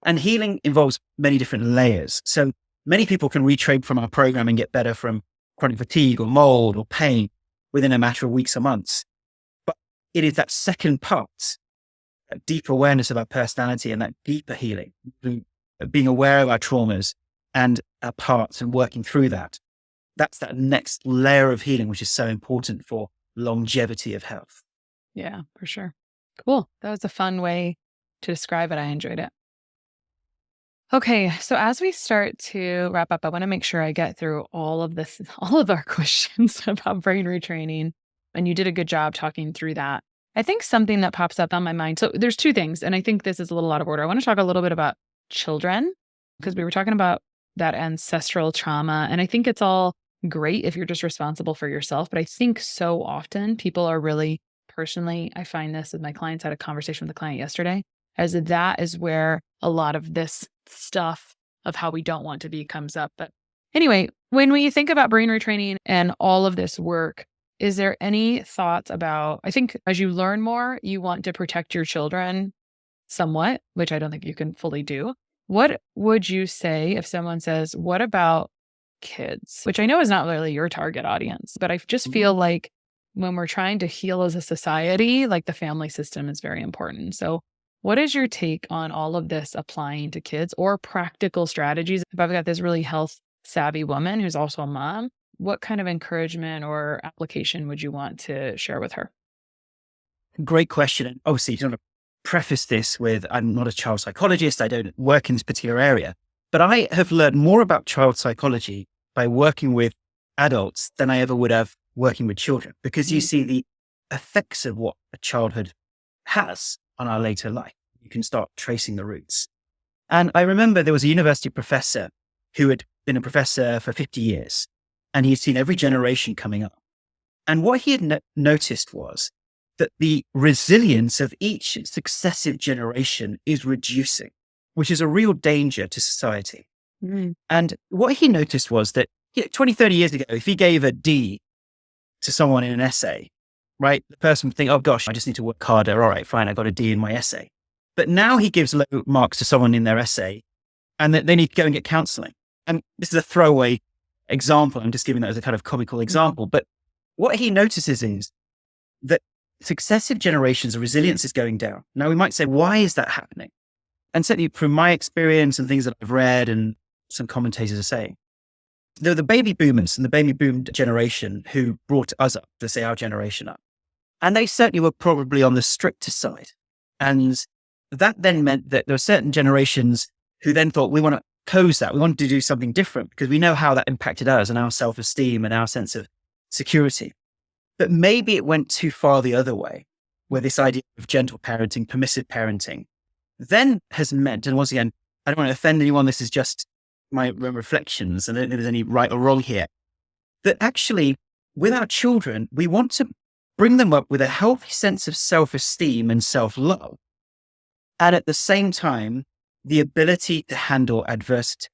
And healing involves many different layers. So many people can retrain from our program and get better from chronic fatigue or mold or pain within a matter of weeks or months. But it is that second part, that deep awareness of our personality and that deeper healing, being aware of our traumas and our parts and working through that. That's that next layer of healing, which is so important for longevity of health. Yeah, for sure. Cool. That was a fun way to describe it. I enjoyed it. Okay. So as we start to wrap up, I want to make sure I get through all of our questions about brain retraining. And you did a good job talking through that. I think something that pops up on my mind. So there's 2 things, and I think this is a little out of order. I want to talk a little bit about children, because we were talking about that ancestral trauma. And I think it's all great if you're just responsible for yourself. But I think so often people are really, personally, I find this with my clients. I had a conversation with a client yesterday, as that is where a lot of this stuff of how we don't want to be comes up. But anyway, when we think about brain retraining and all of this work, is there any thoughts about, I think as you learn more, you want to protect your children somewhat, which I don't think you can fully do. What would you say if someone says, what about kids? Which I know is not really your target audience, but I just feel like when we're trying to heal as a society, like the family system is very important. So what is your take on all of this applying to kids or practical strategies? If I've got this really health savvy woman who's also a mom, what kind of encouragement or application would you want to share with her? Great question. And obviously, you don't want to preface this with, I'm not a child psychologist. I don't work in this particular area, but I have learned more about child psychology by working with adults than I ever would have working with children, because you see the effects of what a childhood has on our later life. You can start tracing the roots. And I remember there was a university professor who had been a professor for 50 years, and he'd seen every generation coming up. And what he had noticed was that the resilience of each successive generation is reducing, which is a real danger to society. And what he noticed was that 20, 30 years ago, if he gave a D to someone in an essay, right, the person would think, oh gosh, I just need to work harder. All right, fine, I got a D in my essay. But now he gives low marks to someone in their essay and that they need to go and get counseling. And this is a throwaway example. I'm just giving that as a kind of comical example. But what he notices is that successive generations of resilience is going down. Now we might say, why is that happening? And certainly from my experience and things that I've read and some commentators are saying, there were the baby boomers and the baby boom generation who brought us up, to say our generation up. And they certainly were probably on the stricter side. And that then meant that there were certain generations who then thought, we want to oppose that. We wanted to do something different because we know how that impacted us and our self-esteem and our sense of security. But maybe it went too far the other way, where this idea of gentle parenting, permissive parenting, then has meant, and once again, I don't want to offend anyone, this is just my reflections, and I don't think there's any right or wrong here, that actually with our children, we want to bring them up with a healthy sense of self-esteem and self-love. And at the same time, the ability to handle adversity.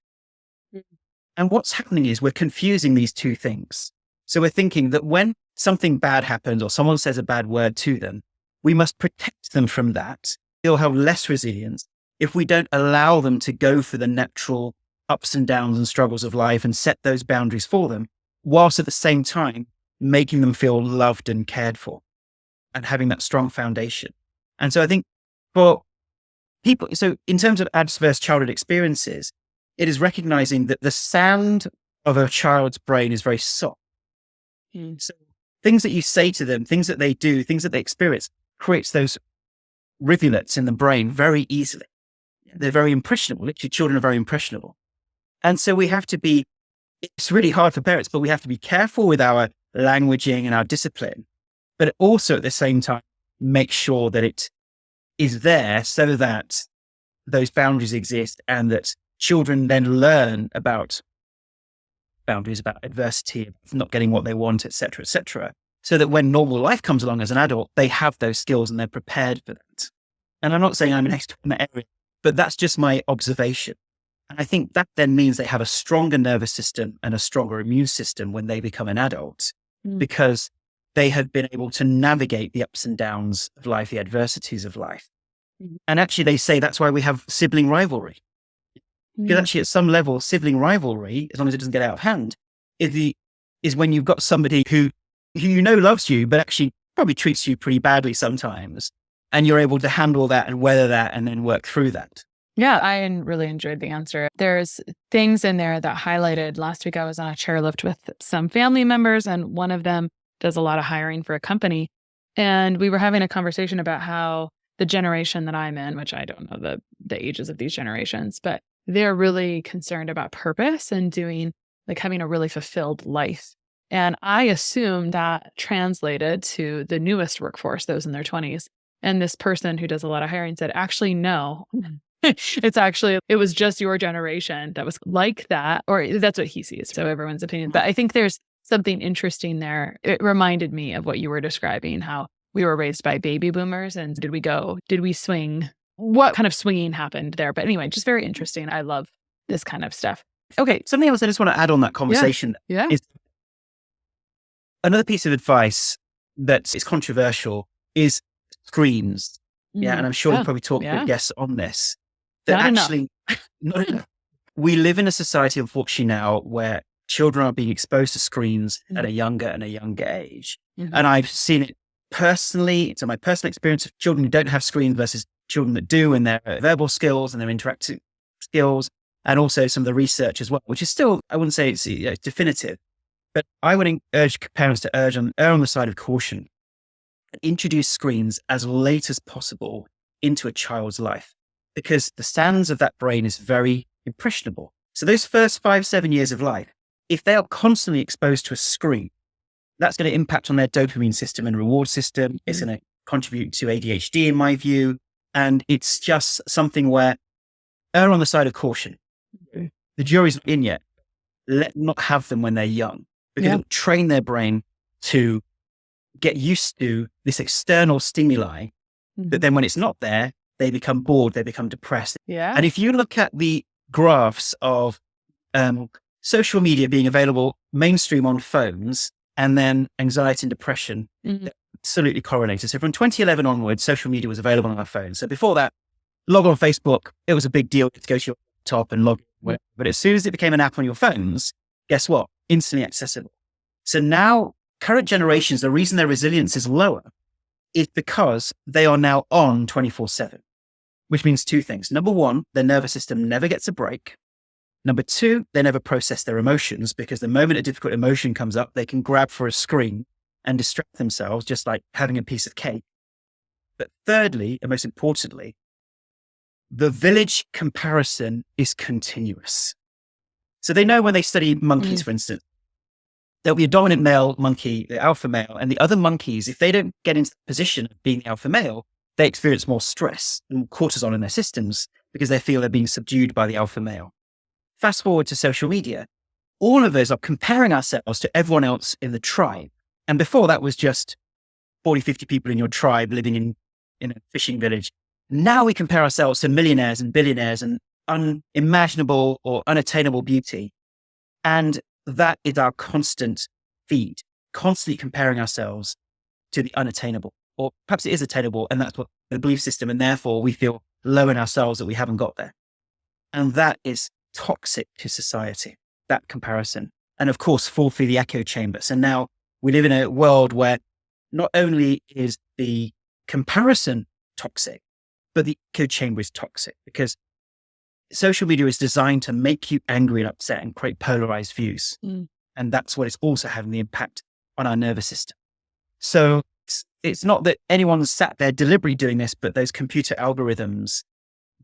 And what's happening is we're confusing these two things. So we're thinking that when something bad happens or someone says a bad word to them, we must protect them from that. They'll have less resilience if we don't allow them to go through the natural ups and downs and struggles of life and set those boundaries for them, whilst at the same time making them feel loved and cared for and having that strong foundation. And so I think for people, so in terms of adverse childhood experiences, it is recognizing that the sound of a child's brain is very soft. So things that you say to them, things that they do, things that they experience creates those rivulets in the brain very easily. They're very impressionable. Literally, children are very impressionable. And so we have to be, it's really hard for parents, but we have to be careful with our languaging and our discipline, but also at the same time, make sure that it is there so that those boundaries exist and that children then learn about boundaries, about adversity, about not getting what they want, et cetera, so that when normal life comes along as an adult, they have those skills and they're prepared for that. And I'm not saying I'm an expert in that area, but that's just my observation. And I think that then means they have a stronger nervous system and a stronger immune system when they become an adult, because they have been able to navigate the ups and downs of life, the adversities of life. And actually, they say that's why we have sibling rivalry. Because actually, at some level, sibling rivalry, as long as it doesn't get out of hand, is when you've got somebody who you know loves you, but actually probably treats you pretty badly sometimes. And you're able to handle that and weather that and then work through that. Yeah, I really enjoyed the answer. There's things in there that highlighted. Last week, I was on a chairlift with some family members, and one of them does a lot of hiring for a company. And we were having a conversation about how the generation that I'm in, which I don't know the ages of these generations, but they're really concerned about purpose and having a really fulfilled life. And I assume that translated to the newest workforce, those in their 20s. And this person who does a lot of hiring said, actually, no, it was just your generation that was like that, or that's what he sees. So everyone's opinion. But I think there's something interesting there. It reminded me of what you were describing, how we were raised by baby boomers. And did we swing? What kind of swinging happened there? But anyway, just very interesting. I love this kind of stuff. Okay. Something else I just want to add on that conversation is another piece of advice that is controversial is screens. Yeah. And I'm sure we'll probably talk with guests on this. That not enough. We live in a society, unfortunately, now where children are being exposed to screens at a younger age. And I've seen it personally. So my personal experience of children who don't have screens versus children that do, and their verbal skills and their interactive skills, and also some of the research as well, which is still, I wouldn't say it's definitive, but I would urge parents to err on the side of caution and introduce screens as late as possible into a child's life, because the sands of that brain is very impressionable. So those first 5-7 years of life, if they are constantly exposed to a screen, that's going to impact on their dopamine system and reward system. It's going to contribute to ADHD, in my view. And it's just something where err on the side of caution. Okay. The jury's not in yet. Let not have them when they're young, because it'll train their brain to get used to this external stimuli. But then when it's not there, they become bored, they become depressed. Yeah. And if you look at the graphs of social media being available mainstream on phones, and then anxiety and depression, they're absolutely correlated. So from 2011 onwards, social media was available on our phones. So before that, log on Facebook, it was a big deal to go to your laptop and log in. But as soon as it became an app on your phones, guess what? Instantly accessible. So now current generations, the reason their resilience is lower is because they are now on 24/7, which means two things. Number one, their nervous system never gets a break. Number two, they never process their emotions, because the moment a difficult emotion comes up, they can grab for a screen and distract themselves, just like having a piece of cake. But thirdly, and most importantly, the village comparison is continuous. So they know when they study monkeys, for instance, there'll be a dominant male monkey, the alpha male, and the other monkeys, if they don't get into the position of being the alpha male, they experience more stress and cortisol in their systems because they feel they're being subdued by the alpha male. Fast forward to social media. All of us are comparing ourselves to everyone else in the tribe. And before that was just 40, 50 people in your tribe living in a fishing village. Now we compare ourselves to millionaires and billionaires and unimaginable or unattainable beauty. And that is our constant feed, constantly comparing ourselves to the unattainable, or perhaps it is attainable. And that's what the belief system. And therefore we feel low in ourselves that we haven't got there. And that is toxic to society, that comparison. And of course, fall through the echo chamber. So now we live in a world where not only is the comparison toxic, but the echo chamber is toxic, because social media is designed to make you angry and upset and create polarized views. And that's what is also having the impact on our nervous system. So it's not that anyone's sat there deliberately doing this, but those computer algorithms,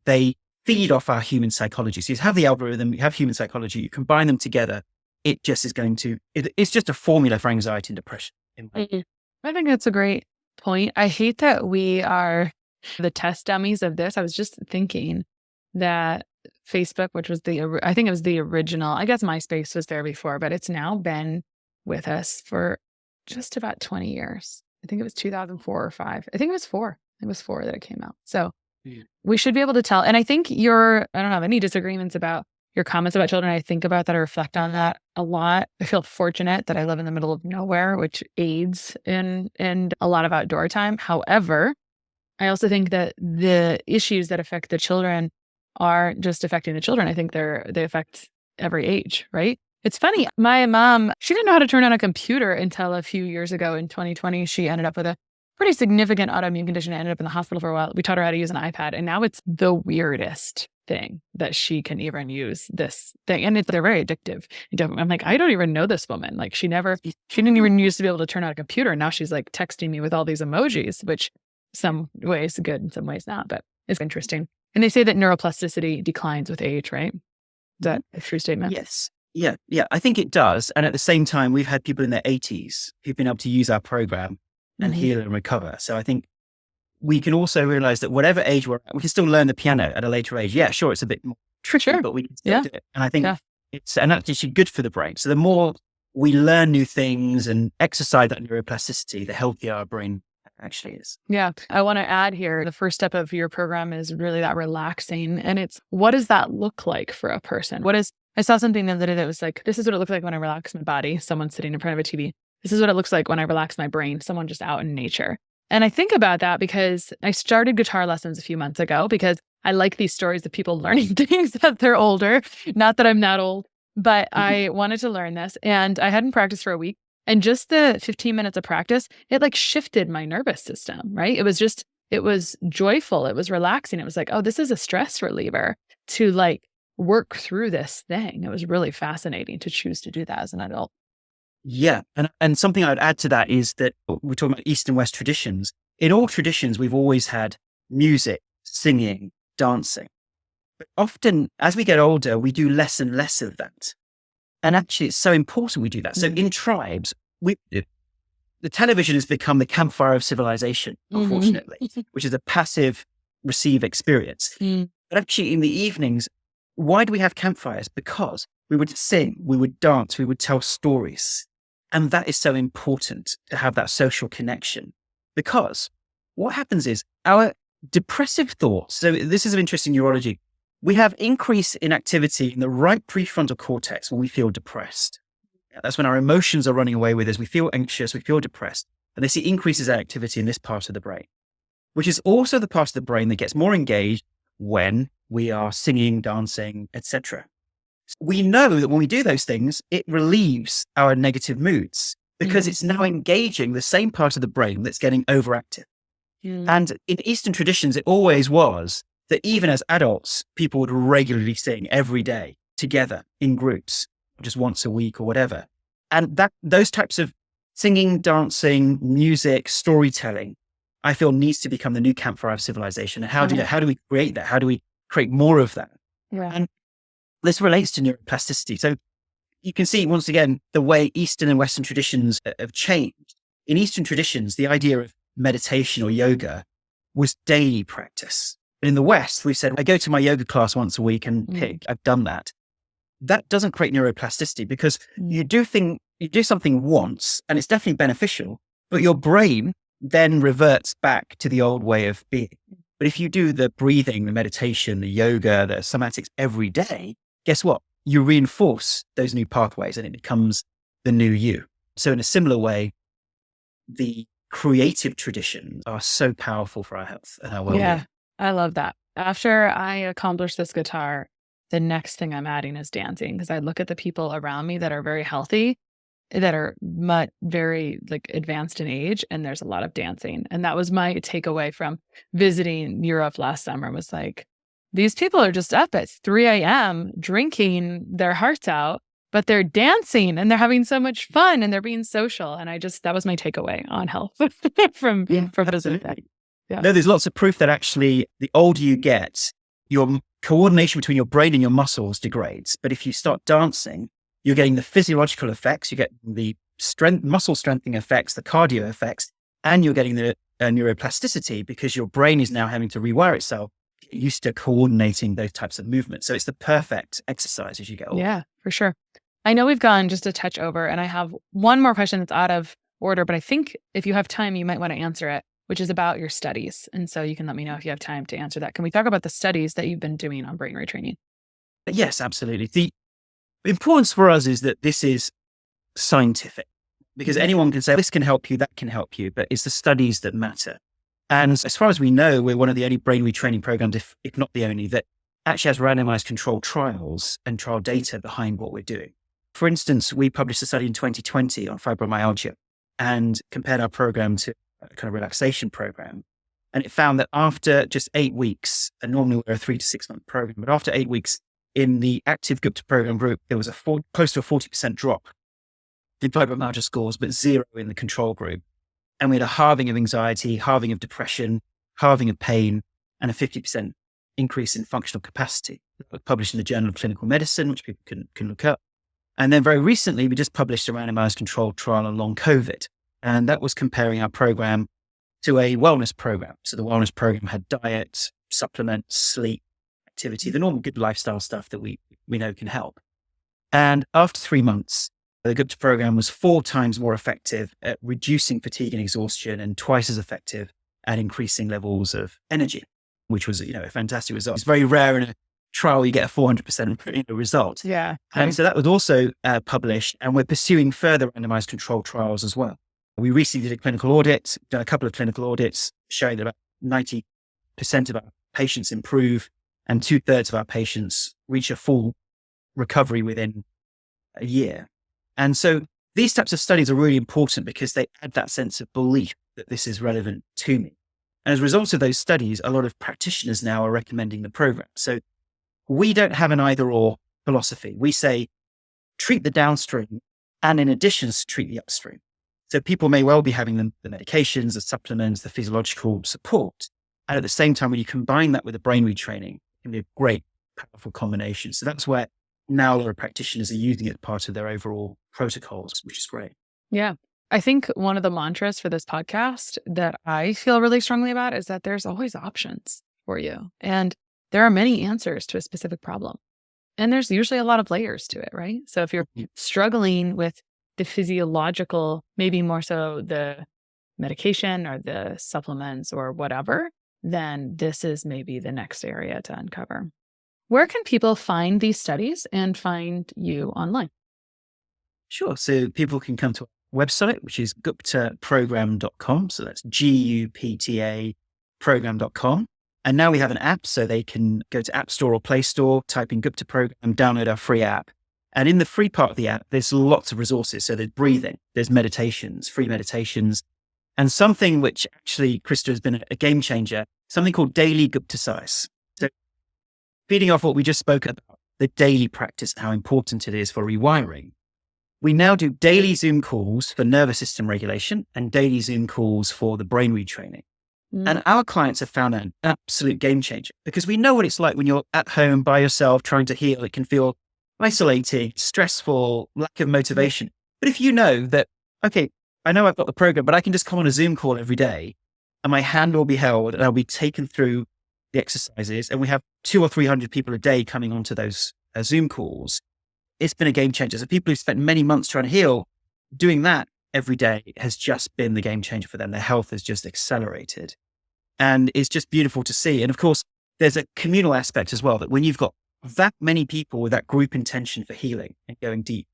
they feed off our human psychology. So you have the algorithm, you have human psychology, you combine them together, it just is going to, it's just a formula for anxiety and depression. I think that's a great point. I hate that we are the test dummies of this. I was just thinking that Facebook, which was I think it was the original, I guess MySpace was there before, but it's now been with us for just about 20 years. I think it was 2004 or 5. I think it was 4. It was 4 that it came out. So we should be able to tell. And I think I don't have any disagreements about your comments about children. I think about that. I reflect on that a lot. I feel fortunate that I live in the middle of nowhere, which aids in a lot of outdoor time. However, I also think that the issues that affect the children are just affecting the children. I think they affect every age, right? It's funny. My mom, she didn't know how to turn on a computer until a few years ago in 2020. She ended up with a pretty significant autoimmune condition. I ended up in the hospital for a while. We taught her how to use an iPad, and now it's the weirdest thing that she can even use this thing. And they're very addictive. I'm like, I don't even know this woman. Like she didn't even used to be able to turn on a computer. And now she's like texting me with all these emojis, which some ways good and some ways not, but it's interesting. And they say that neuroplasticity declines with age, right? Is that a true statement? Yes. Yeah. I think it does. And at the same time, we've had people in their 80s who've been able to use our program and heal and recover. So I think we can also realize that whatever age we're at, we can still learn the piano at a later age. Yeah, sure, it's a bit more tricky, but we can still do it. And I think it's actually good for the brain. So the more we learn new things and exercise that neuroplasticity, the healthier our brain actually is. Yeah. I want to add here, the first step of your program is really that relaxing. And it's, what does that look like for a person? I saw something the other day that was like, this is what it looks like when I relax my body, someone sitting in front of a TV. This is what it looks like when I relax my brain, someone just out in nature. And I think about that because I started guitar lessons a few months ago because I like these stories of people learning things that they're older. Not that I'm that old, but I wanted to learn this. And I hadn't practiced for a week. And just the 15 minutes of practice, it like shifted my nervous system, right? It was joyful. It was relaxing. It was like, oh, this is a stress reliever to like work through this thing. It was really fascinating to choose to do that as an adult. Yeah. And something I'd add to that is that we're talking about East and West traditions. In all traditions, we've always had music, singing, dancing. But often as we get older, we do less and less of that. And actually, it's so important we do that. So in tribes, the television has become the campfire of civilization, unfortunately, which is a passive receive experience. But actually in the evenings, why do we have campfires? Because we would sing, we would dance, we would tell stories. And that is so important to have that social connection, because what happens is our depressive thoughts. So this is of interest in neurology. We have increase in activity in the right prefrontal cortex when we feel depressed. That's when our emotions are running away with us. We feel anxious, we feel depressed. And they see increases in activity in this part of the brain, which is also the part of the brain that gets more engaged when we are singing, dancing, etc. We know that when we do those things, it relieves our negative moods because it's now engaging the same part of the brain that's getting overactive. And in Eastern traditions, it always was that even as adults, people would regularly sing every day together in groups, just once a week or whatever. And those types of singing, dancing, music, storytelling, I feel needs to become the new campfire of civilization. And how do we create that? How do we create more of that? Yeah. And this relates to neuroplasticity. So you can see once again, the way Eastern and Western traditions have changed. In Eastern traditions, the idea of meditation or yoga was daily practice. In the West, we've said, I go to my yoga class once a week and I've done that. That doesn't create neuroplasticity because you do something once and it's definitely beneficial, but your brain then reverts back to the old way of being. But if you do the breathing, the meditation, the yoga, the somatics every day, guess what? You reinforce those new pathways and it becomes the new you. So in a similar way, the creative traditions are so powerful for our health and our well-being. Yeah, I love that. After I accomplish this guitar, the next thing I'm adding is dancing, because I look at the people around me that are very healthy, that are very like advanced in age, and there's a lot of dancing. And that was my takeaway from visiting Europe last summer, was like, these people are just up at 3 a.m. drinking their hearts out, but they're dancing and they're having so much fun and they're being social. And that was my takeaway on health from visiting that. Yeah. No, there's lots of proof that actually the older you get, your coordination between your brain and your muscles degrades. But if you start dancing, you're getting the physiological effects, you get the muscle strengthening effects, the cardio effects, and you're getting the neuroplasticity because your brain is now having to rewire itself, get used to coordinating those types of movements. So it's the perfect exercise as you get older. Yeah, for sure. I know we've gone just a touch over, and I have one more question that's out of order, but I think if you have time, you might want to answer it, which is about your studies. And so you can let me know if you have time to answer that. Can we talk about the studies that you've been doing on brain retraining? Yes, absolutely. The importance for us is that this is scientific, because anyone can say, this can help you, that can help you, but it's the studies that matter. And as far as we know, we're one of the only brain retraining programs, if not the only, that actually has randomized controlled trials and trial data behind what we're doing. For instance, we published a study in 2020 on fibromyalgia and compared our program to a kind of relaxation program. And it found that after just 8 weeks, and normally we're a 3 to 6 month program, but after 8 weeks in the active Gupta Program group, there was close to a 40% drop in fibromyalgia scores, but 0 in the control group. And we had a halving of anxiety, halving of depression, halving of pain, and a 50% increase in functional capacity. Published in the Journal of Clinical Medicine, which people can look up. And then very recently, we just published a randomized controlled trial on long COVID. And that was comparing our program to a wellness program. So the wellness program had diet, supplements, sleep, activity, the normal good lifestyle stuff that we know can help. And after 3 months, the Gupta program was 4 times more effective at reducing fatigue and exhaustion and twice as effective at increasing levels of energy, which was, a fantastic result. It's very rare in a trial you get a 400% result. Yeah. And so that was also published, and we're pursuing further randomized controlled trials as well. We recently did a clinical audit, done a couple of clinical audits showing that about 90% of our patients improve and 2/3 of our patients reach a full recovery within a year. And so these types of studies are really important because they add that sense of belief that this is relevant to me. And as a result of those studies, a lot of practitioners now are recommending the program. So we don't have an either or philosophy. We say, treat the downstream and in addition treat the upstream. So people may well be having the medications, the supplements, the physiological support. And at the same time, when you combine that with the brain retraining, it can be a great, powerful combination. So that's where now a lot of practitioners are using it as part of their overall protocols, which is great. Yeah. I think one of the mantras for this podcast that I feel really strongly about is that there's always options for you. And there are many answers to a specific problem. And there's usually a lot of layers to it, right? So if you're struggling with the physiological, maybe more so the medication or the supplements or whatever, then this is maybe the next area to uncover. Where can people find these studies and find you online? Sure. So people can come to our website, which is guptaprogram.com. So that's GUPTA program.com. And now we have an app, so they can go to App Store or Play Store, type in Gupta Program, download our free app. And in the free part of the app, there's lots of resources. So there's breathing, there's meditations, free meditations, and something which actually, Krista, has been a game changer, something called daily Gupta size. So feeding off what we just spoke about, the daily practice, how important it is for rewiring. We now do daily Zoom calls for nervous system regulation and daily Zoom calls for the brain retraining. And our clients have found an absolute game changer because we know what it's like when you're at home by yourself trying to heal. It can feel isolating, stressful, lack of motivation. But if you know that, okay, I know I've got the program, but I can just come on a Zoom call every day and my hand will be held and I'll be taken through the exercises. And we have 200 or 300 people a day coming onto those Zoom calls. It's been a game changer. So people who've spent many months trying to heal, doing that every day has just been the game changer for them. Their health has just accelerated. And it's just beautiful to see. And of course, there's a communal aspect as well, that when you've got that many people with that group intention for healing and going deep,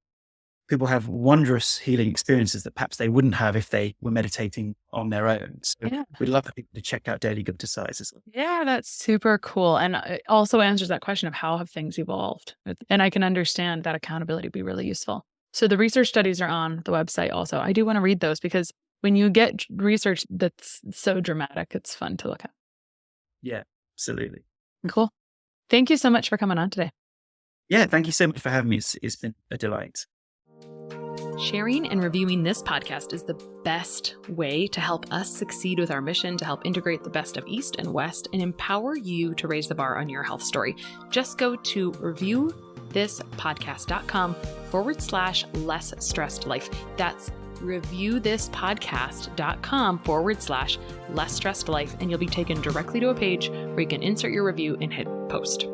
people have wondrous healing experiences that perhaps they wouldn't have if they were meditating on their own. So we'd love for people to check out Daily Gupta Sizes. Yeah, that's super cool. And it also answers that question of how have things evolved? And I can understand that accountability would be really useful. So the research studies are on the website also. I do want to read those because when you get research that's so dramatic, it's fun to look at. Yeah, absolutely. Cool. Thank you so much for coming on today. Yeah, thank you so much for having me. It's been a delight. Sharing and reviewing this podcast is the best way to help us succeed with our mission to help integrate the best of East and West and empower you to raise the bar on your health story. Just go to reviewthispodcast.com/less stressed life. That's reviewthispodcast.com/less stressed life. And you'll be taken directly to a page where you can insert your review and hit post.